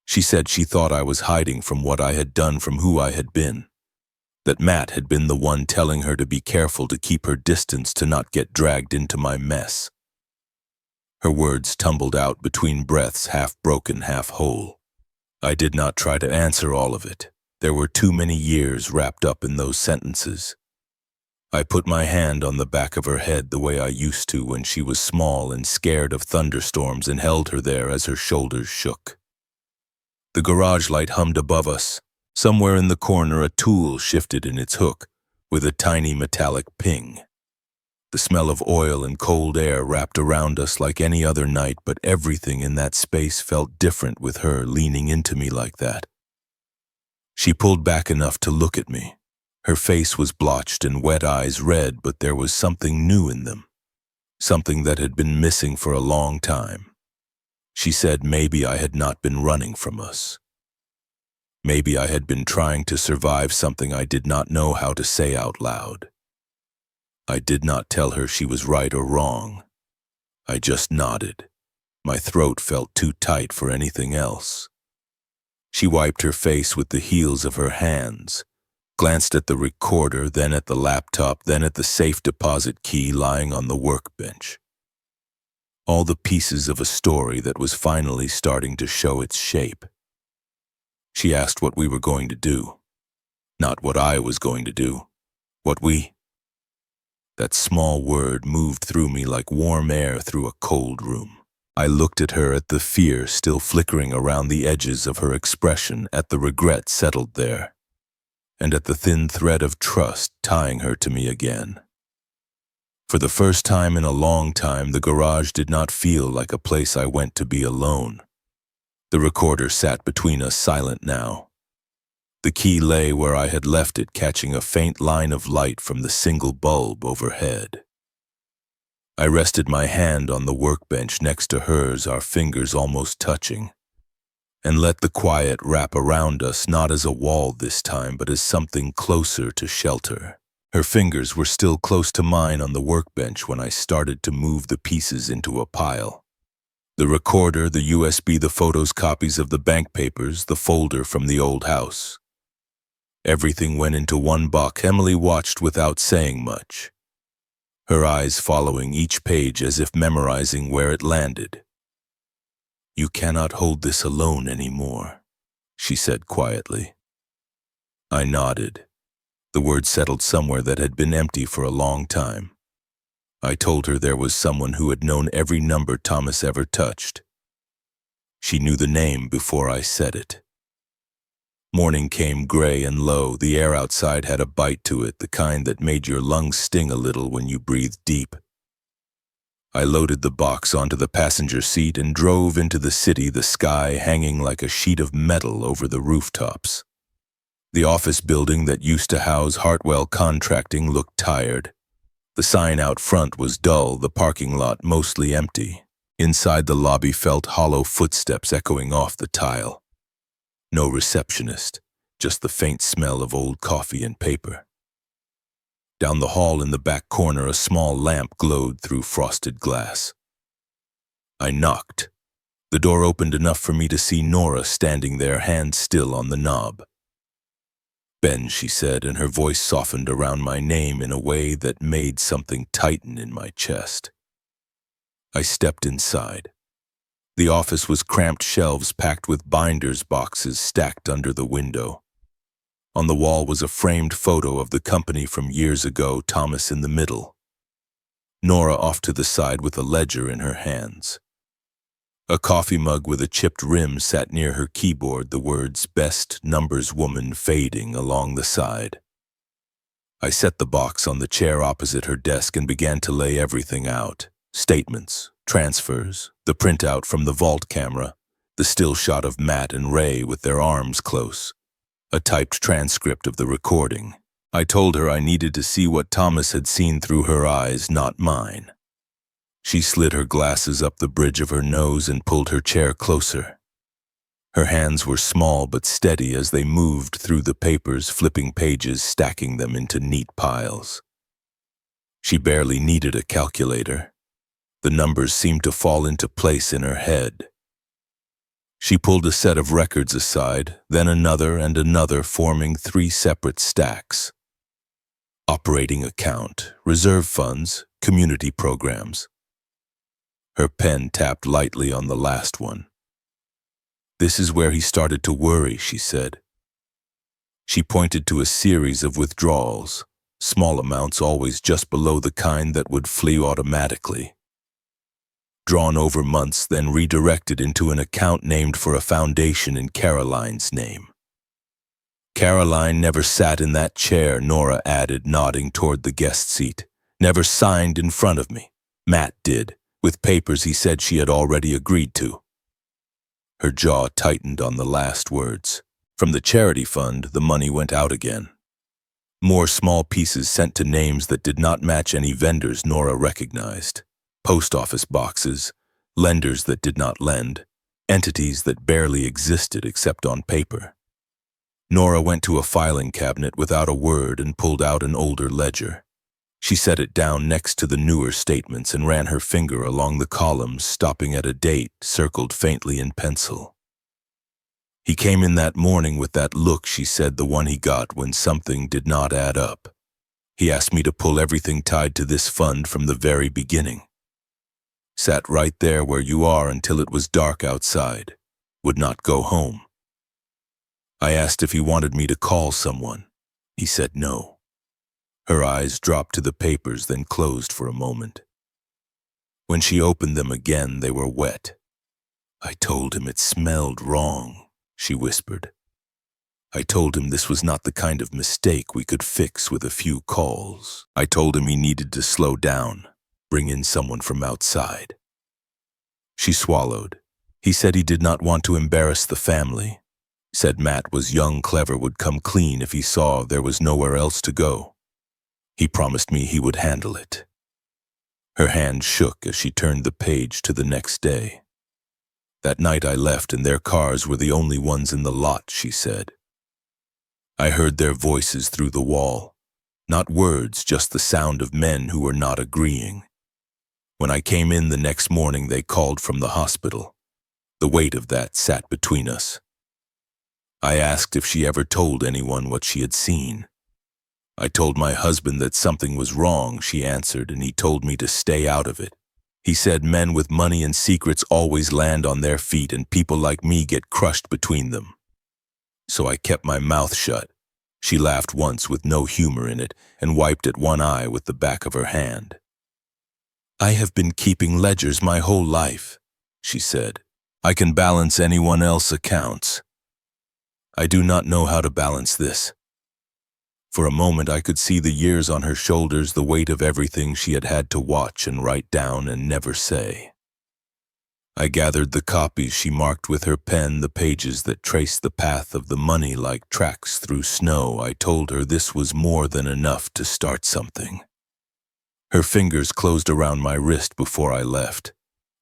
She said she thought I was hiding from what I had done, from who I had been. That Matt had been the one telling her to be careful, to keep her distance, to not get dragged into my mess. Her words tumbled out between breaths, half broken, half whole. I did not try to answer all of it. There were too many years wrapped up in those sentences. I put my hand on the back of her head the way I used to when she was small and scared of thunderstorms, and held her there as her shoulders shook. The garage light hummed above us. Somewhere in the corner, a tool shifted in its hook with a tiny metallic ping. The smell of oil and cold air wrapped around us like any other night, but everything in that space felt different with her leaning into me like that. She pulled back enough to look at me. Her face was blotched and wet, eyes red, but there was something new in them, something that had been missing for a long time. She said maybe I had not been running from us. Maybe I had been trying to survive something I did not know how to say out loud. I did not tell her she was right or wrong. I just nodded. My throat felt too tight for anything else. She wiped her face with the heels of her hands, glanced at the recorder, then at the laptop, then at the safe deposit key lying on the workbench. All the pieces of a story that was finally starting to show its shape. She asked what we were going to do. Not what I was going to do. What we. That small word moved through me like warm air through a cold room. I looked at her, at the fear still flickering around the edges of her expression, at the regret settled there, and at the thin thread of trust tying her to me again. For the first time in a long time, the garage did not feel like a place I went to be alone. The recorder sat between us, silent now, The key lay where I had left it, catching a faint line of light from the single bulb overhead. I rested my hand on the workbench next to hers, our fingers almost touching, and let the quiet wrap around us, not as a wall this time, but as something closer to shelter. Her fingers were still close to mine on the workbench when I started to move the pieces into a pile. The recorder, the USB, the photos, copies of the bank papers, the folder from the old house. Everything went into one box. Emily watched without saying much, her eyes following each page as if memorizing where it landed. "You cannot hold this alone anymore," she said quietly. I nodded. The words settled somewhere that had been empty for a long time. I told her there was someone who had known every number Thomas ever touched. She knew the name before I said it. Morning came gray and low. The air outside had a bite to it, the kind that made your lungs sting a little when you breathed deep. I loaded the box onto the passenger seat and drove into the city, the sky hanging like a sheet of metal over the rooftops. The office building that used to house Hartwell Contracting looked tired. The sign out front was dull, the parking lot mostly empty. Inside the lobby felt hollow footsteps echoing off the tile. No receptionist, just the faint smell of old coffee and paper. Down the hall in the back corner, a small lamp glowed through frosted glass. I knocked. The door opened enough for me to see Nora standing there, hand still on the knob. "Ben," she said, and her voice softened around my name in a way that made something tighten in my chest. I stepped inside. The office was cramped, shelves packed with binders, boxes stacked under the window. On the wall was a framed photo of the company from years ago, Thomas in the middle, Nora off to the side with a ledger in her hands. A coffee mug with a chipped rim sat near her keyboard, the words "Best Numbers Woman" fading along the side. I set the box on the chair opposite her desk and began to lay everything out. Statements, transfers, the printout from the vault camera, the still shot of Matt and Ray with their arms close, a typed transcript of the recording. I told her I needed to see what Thomas had seen through her eyes, not mine. She slid her glasses up the bridge of her nose and pulled her chair closer. Her hands were small but steady as they moved through the papers, flipping pages, stacking them into neat piles. She barely needed a calculator. The numbers seemed to fall into place in her head. She pulled a set of records aside, then another and another, forming 3 separate stacks. Operating account, reserve funds, community programs. Her pen tapped lightly on the last one. "This is where he started to worry," she said. She pointed to a series of withdrawals, small amounts always just below the kind that would flee automatically. Drawn over months, then redirected into an account named for a foundation in Caroline's name. "Caroline never sat in that chair," Nora added, nodding toward the guest seat. "Never signed in front of me. Matt did, with papers he said she had already agreed to." Her jaw tightened on the last words. From the charity fund, the money went out again. More small pieces sent to names that did not match any vendors Nora recognized. Post office boxes, lenders that did not lend, entities that barely existed except on paper. Nora went to a filing cabinet without a word and pulled out an older ledger. She set it down next to the newer statements and ran her finger along the columns, stopping at a date circled faintly in pencil. "He came in that morning with that look," she said, "the one he got when something did not add up. He asked me to pull everything tied to this fund from the very beginning. Sat right there where you are until it was dark outside. Would not go home. I asked if he wanted me to call someone. He said no." Her eyes dropped to the papers, then closed for a moment. When she opened them again, they were wet. "I told him it smelled wrong," she whispered. "I told him this was not the kind of mistake we could fix with a few calls. I told him he needed to slow down, bring in someone from outside." She swallowed. "He said he did not want to embarrass the family. Said Matt was young, clever, would come clean if he saw there was nowhere else to go. He promised me he would handle it. Her hand shook as she turned the page to the next day. That night I left and their cars were the only ones in the lot, she said. I heard their voices through the wall. Not words, just the sound of men who were not agreeing. When I came in the next morning, they called from the hospital. The weight of that sat between us. I asked if she ever told anyone what she had seen. I told my husband that something was wrong, she answered, and he told me to stay out of it. He said men with money and secrets always land on their feet and people like me get crushed between them. So I kept my mouth shut. She laughed once with no humor in it and wiped at one eye with the back of her hand. I have been keeping ledgers my whole life, she said. I can balance anyone else's accounts. I do not know how to balance this. For a moment I could see the years on her shoulders, the weight of everything she had had to watch and write down and never say. I gathered the copies she marked with her pen, the pages that traced the path of the money like tracks through snow. I told her this was more than enough to start something. Her fingers closed around my wrist before I left.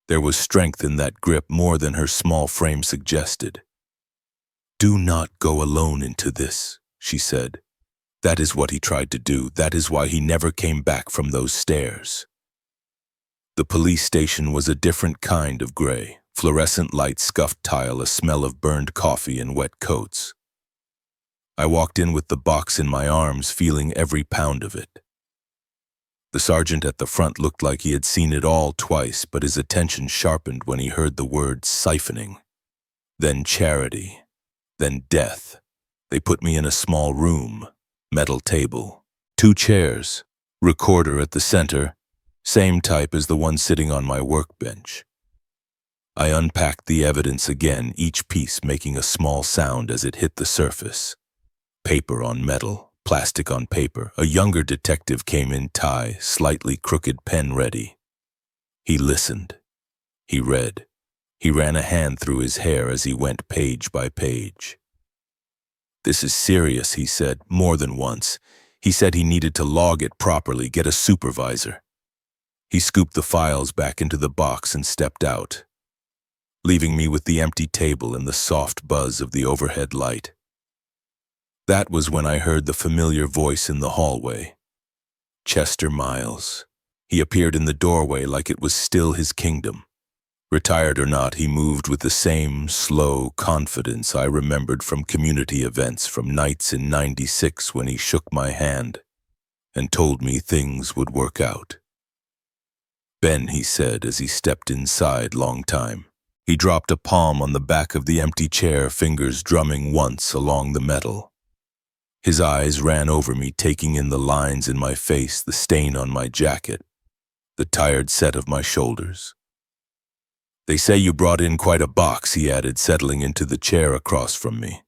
There was strength in that grip, more than her small frame suggested. Do not go alone into this, she said. That is what he tried to do. That is why he never came back from those stairs. The police station was a different kind of gray. Fluorescent light, scuffed tile, a smell of burned coffee and wet coats. I walked in with the box in my arms, feeling every pound of it. The sergeant at the front looked like he had seen it all twice, but his attention sharpened when he heard the word siphoning. Then charity. Then death. They put me in a small room. Metal table. 2 chairs. Recorder at the center. Same type as the one sitting on my workbench. I unpacked the evidence again, each piece making a small sound as it hit the surface. Paper on metal. Plastic on paper. A younger detective came in, tie, slightly crooked, pen ready. He listened. He read. He ran a hand through his hair as he went page by page. This is serious, he said, more than once. He said he needed to log it properly, get a supervisor. He scooped the files back into the box and stepped out, leaving me with the empty table and the soft buzz of the overhead light. That was when I heard the familiar voice in the hallway. Chester Miles. He appeared in the doorway like it was still his kingdom. Retired or not, he moved with the same slow confidence I remembered from community events, from nights in '96 when he shook my hand and told me things would work out. Ben, he said as he stepped inside, long time. He dropped a palm on the back of the empty chair, fingers drumming once along the metal. His eyes ran over me, taking in the lines in my face, the stain on my jacket, the tired set of my shoulders. They say you brought in quite a box, he added, settling into the chair across from me.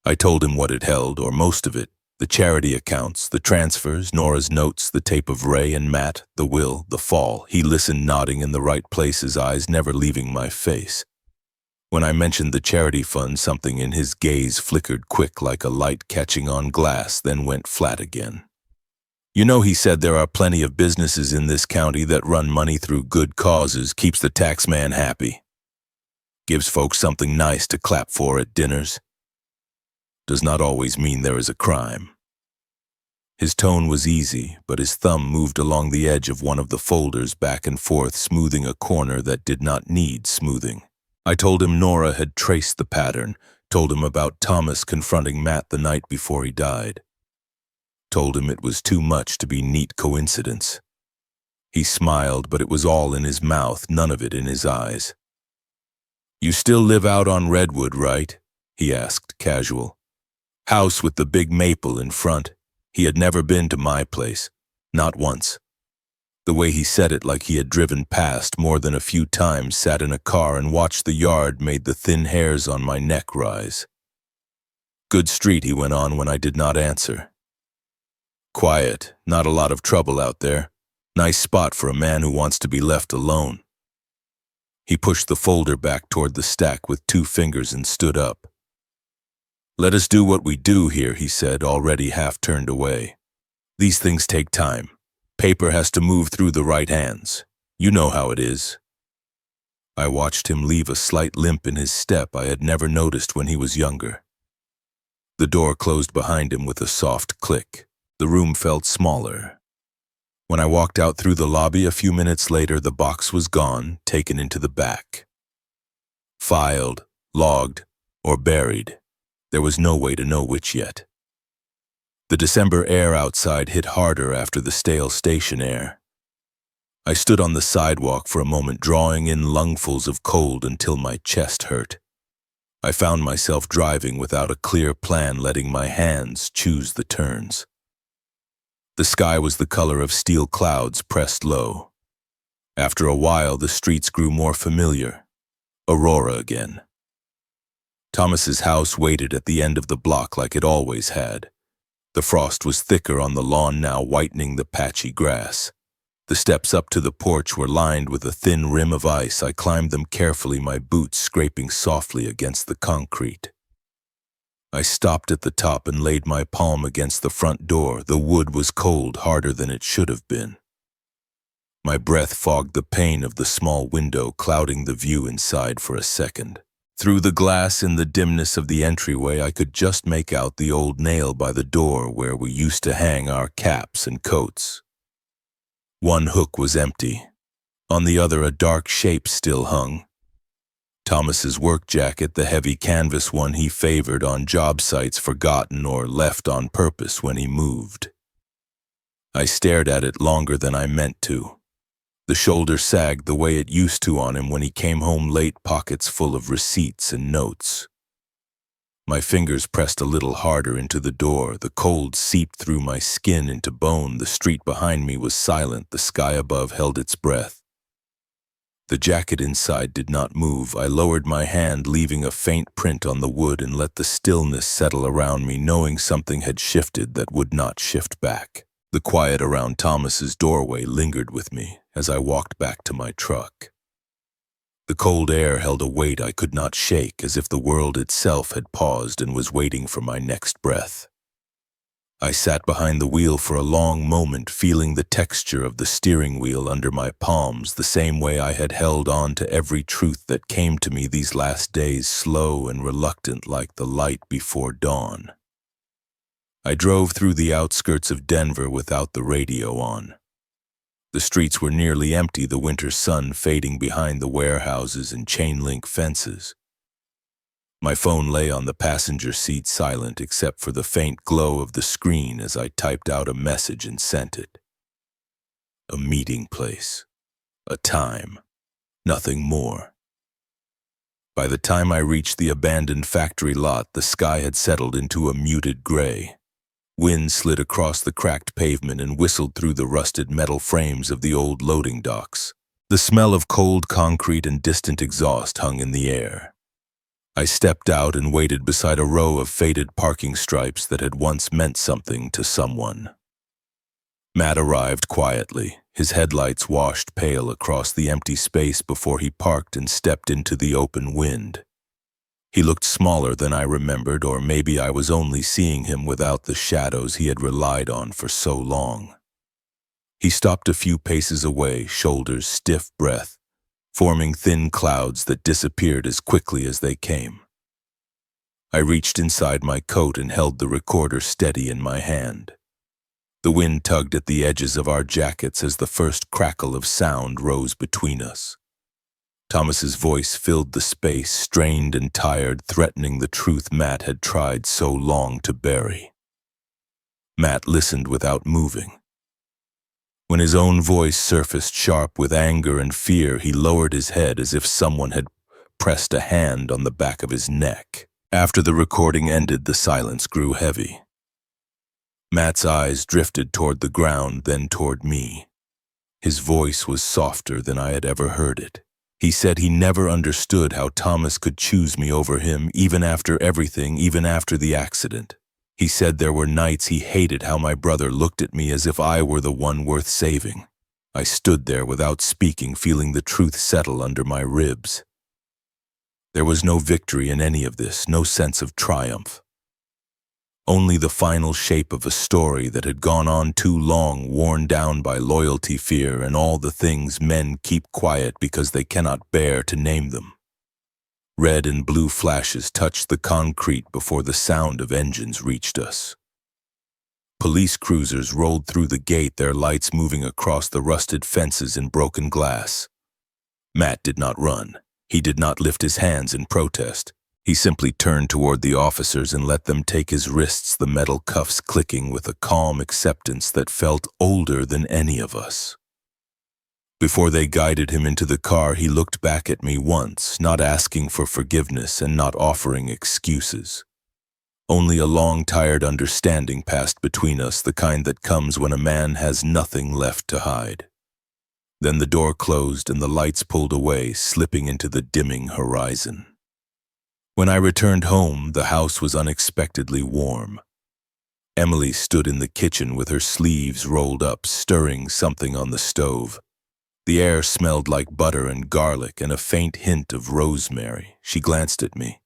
I told him what it held, or most of it, the charity accounts, the transfers, Nora's notes, the tape of Ray and Matt, the will, the fall. He listened, nodding in the right places, eyes never leaving my face. When I mentioned the charity fund, something in his gaze flickered quick like a light catching on glass, then went flat again. You know, he said, there are plenty of businesses in this county that run money through good causes, keeps the tax man happy. Gives folks something nice to clap for at dinners. Does not always mean there is a crime. His tone was easy, but his thumb moved along the edge of one of the folders back and forth, smoothing a corner that did not need smoothing. I told him Nora had traced the pattern, told him about Thomas confronting Matt the night before he died. Told him it was too much to be neat coincidence. He smiled, but it was all in his mouth, none of it in his eyes. You still live out on Redwood, right? He asked, casual. House with the big maple in front. He had never been to my place, not once. The way he said it, like he had driven past more than a few times, sat in a car and watched the yard, made the thin hairs on my neck rise. Good street, he went on when I did not answer. Quiet, not a lot of trouble out there. Nice spot for a man who wants to be left alone. He pushed the folder back toward the stack with 2 fingers and stood up. "Let us do what we do here," he said, already half turned away. "These things take time. Paper has to move through the right hands. You know how it is." I watched him leave a slight limp in his step I had never noticed when he was younger. The door closed behind him with a soft click. The room felt smaller. When I walked out through the lobby a few minutes later, the box was gone, taken into the back. Filed, logged, or buried. There was no way to know which yet. The December air outside hit harder after the stale station air. I stood on the sidewalk for a moment, drawing in lungfuls of cold until my chest hurt. I found myself driving without a clear plan, letting my hands choose the turns. The sky was the color of steel clouds pressed low. After a while, the streets grew more familiar. Aurora again. Thomas's house waited at the end of the block like it always had. The frost was thicker on the lawn now, whitening the patchy grass. The steps up to the porch were lined with a thin rim of ice. I climbed them carefully, my boots scraping softly against the concrete. I stopped at the top and laid my palm against the front door. The wood was cold, harder than it should have been. My breath fogged the pane of the small window, clouding the view inside for a second. Through the glass in the dimness of the entryway, I could just make out the old nail by the door where we used to hang our caps and coats. One hook was empty. On the other, a dark shape still hung. Thomas's work jacket, the heavy canvas one he favored on job sites, forgotten or left on purpose when he moved. I stared at it longer than I meant to. The shoulder sagged the way it used to on him when he came home late, pockets full of receipts and notes. My fingers pressed a little harder into the door. The cold seeped through my skin into bone. The street behind me was silent. The sky above held its breath. The jacket inside did not move. I lowered my hand, leaving a faint print on the wood, and let the stillness settle around me, knowing something had shifted that would not shift back. The quiet around Thomas's doorway lingered with me as I walked back to my truck. The cold air held a weight I could not shake, as if the world itself had paused and was waiting for my next breath. I sat behind the wheel for a long moment, feeling the texture of the steering wheel under my palms, the same way I had held on to every truth that came to me these last days, slow and reluctant like the light before dawn. I drove through the outskirts of Denver without the radio on. The streets were nearly empty, the winter sun fading behind the warehouses and chain-link fences. My phone lay on the passenger seat, silent except for the faint glow of the screen as I typed out a message and sent it. A meeting place. A time. Nothing more. By the time I reached the abandoned factory lot, the sky had settled into a muted gray. Wind slid across the cracked pavement and whistled through the rusted metal frames of the old loading docks. The smell of cold concrete and distant exhaust hung in the air. I stepped out and waited beside a row of faded parking stripes that had once meant something to someone. Matt arrived quietly, his headlights washed pale across the empty space before he parked and stepped into the open wind. He looked smaller than I remembered, or maybe I was only seeing him without the shadows he had relied on for so long. He stopped a few paces away, shoulders stiff, breath forming thin clouds that disappeared as quickly as they came. I reached inside my coat and held the recorder steady in my hand. The wind tugged at the edges of our jackets as the first crackle of sound rose between us. Thomas's voice filled the space, strained and tired, threatening the truth Matt had tried so long to bury. Matt listened without moving. When his own voice surfaced sharp with anger and fear, he lowered his head as if someone had pressed a hand on the back of his neck. After the recording ended, the silence grew heavy. Matt's eyes drifted toward the ground, then toward me. His voice was softer than I had ever heard it. He said he never understood how Thomas could choose me over him, even after everything, even after the accident. He said there were nights he hated how my brother looked at me as if I were the one worth saving. I stood there without speaking, feeling the truth settle under my ribs. There was no victory in any of this, no sense of triumph. only the final shape of a story that had gone on too long, worn down by loyalty, fear, and all the things men keep quiet because they cannot bear to name them. Red and blue flashes touched the concrete before the sound of engines reached us. Police cruisers rolled through the gate, their lights moving across the rusted fences and broken glass. Matt did not run. He did not lift his hands in protest. He simply turned toward the officers and let them take his wrists, the metal cuffs clicking with a calm acceptance that felt older than any of us. Before they guided him into the car, he looked back at me once, not asking for forgiveness and not offering excuses. Only a long, tired understanding passed between us, the kind that comes when a man has nothing left to hide. Then the door closed and the lights pulled away, slipping into the dimming horizon. When I returned home, the house was unexpectedly warm. Emily stood in the kitchen with her sleeves rolled up, stirring something on the stove. The air smelled like butter and garlic and a faint hint of rosemary. She glanced at me.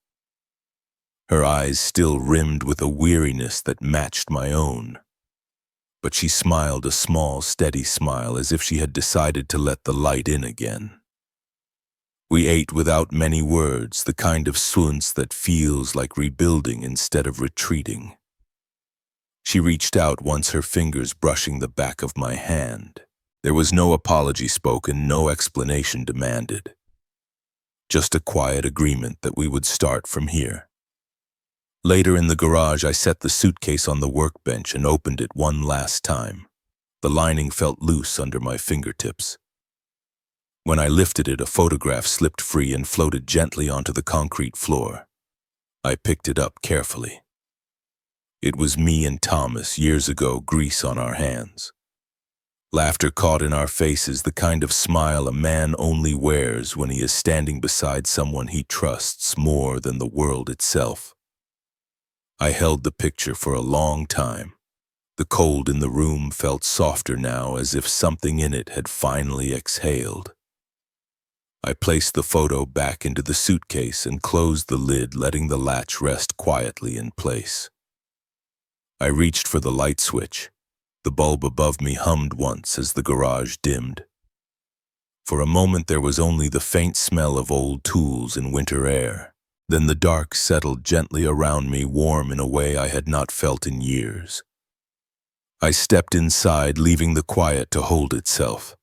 Her eyes still rimmed with a weariness that matched my own. But she smiled a small, steady smile, as if she had decided to let the light in again. We ate without many words, the kind of suns that feels like rebuilding instead of retreating. She reached out once, her fingers brushing the back of my hand. There was no apology spoken, no explanation demanded. Just a quiet agreement that we would start from here. Later in the garage, I set the suitcase on the workbench and opened it one last time. The lining felt loose under my fingertips. When I lifted it, a photograph slipped free and floated gently onto the concrete floor. I picked it up carefully. It was me and Thomas years ago, grease on our hands. Laughter caught in our faces, the kind of smile a man only wears when he is standing beside someone he trusts more than the world itself. I held the picture for a long time. The cold in the room felt softer now, as if something in it had finally exhaled. I placed the photo back into the suitcase and closed the lid, letting the latch rest quietly in place. I reached for the light switch. The bulb above me hummed once as the garage dimmed. For a moment there was only the faint smell of old tools and winter air. Then the dark settled gently around me, warm in a way I had not felt in years. I stepped inside, leaving the quiet to hold itself.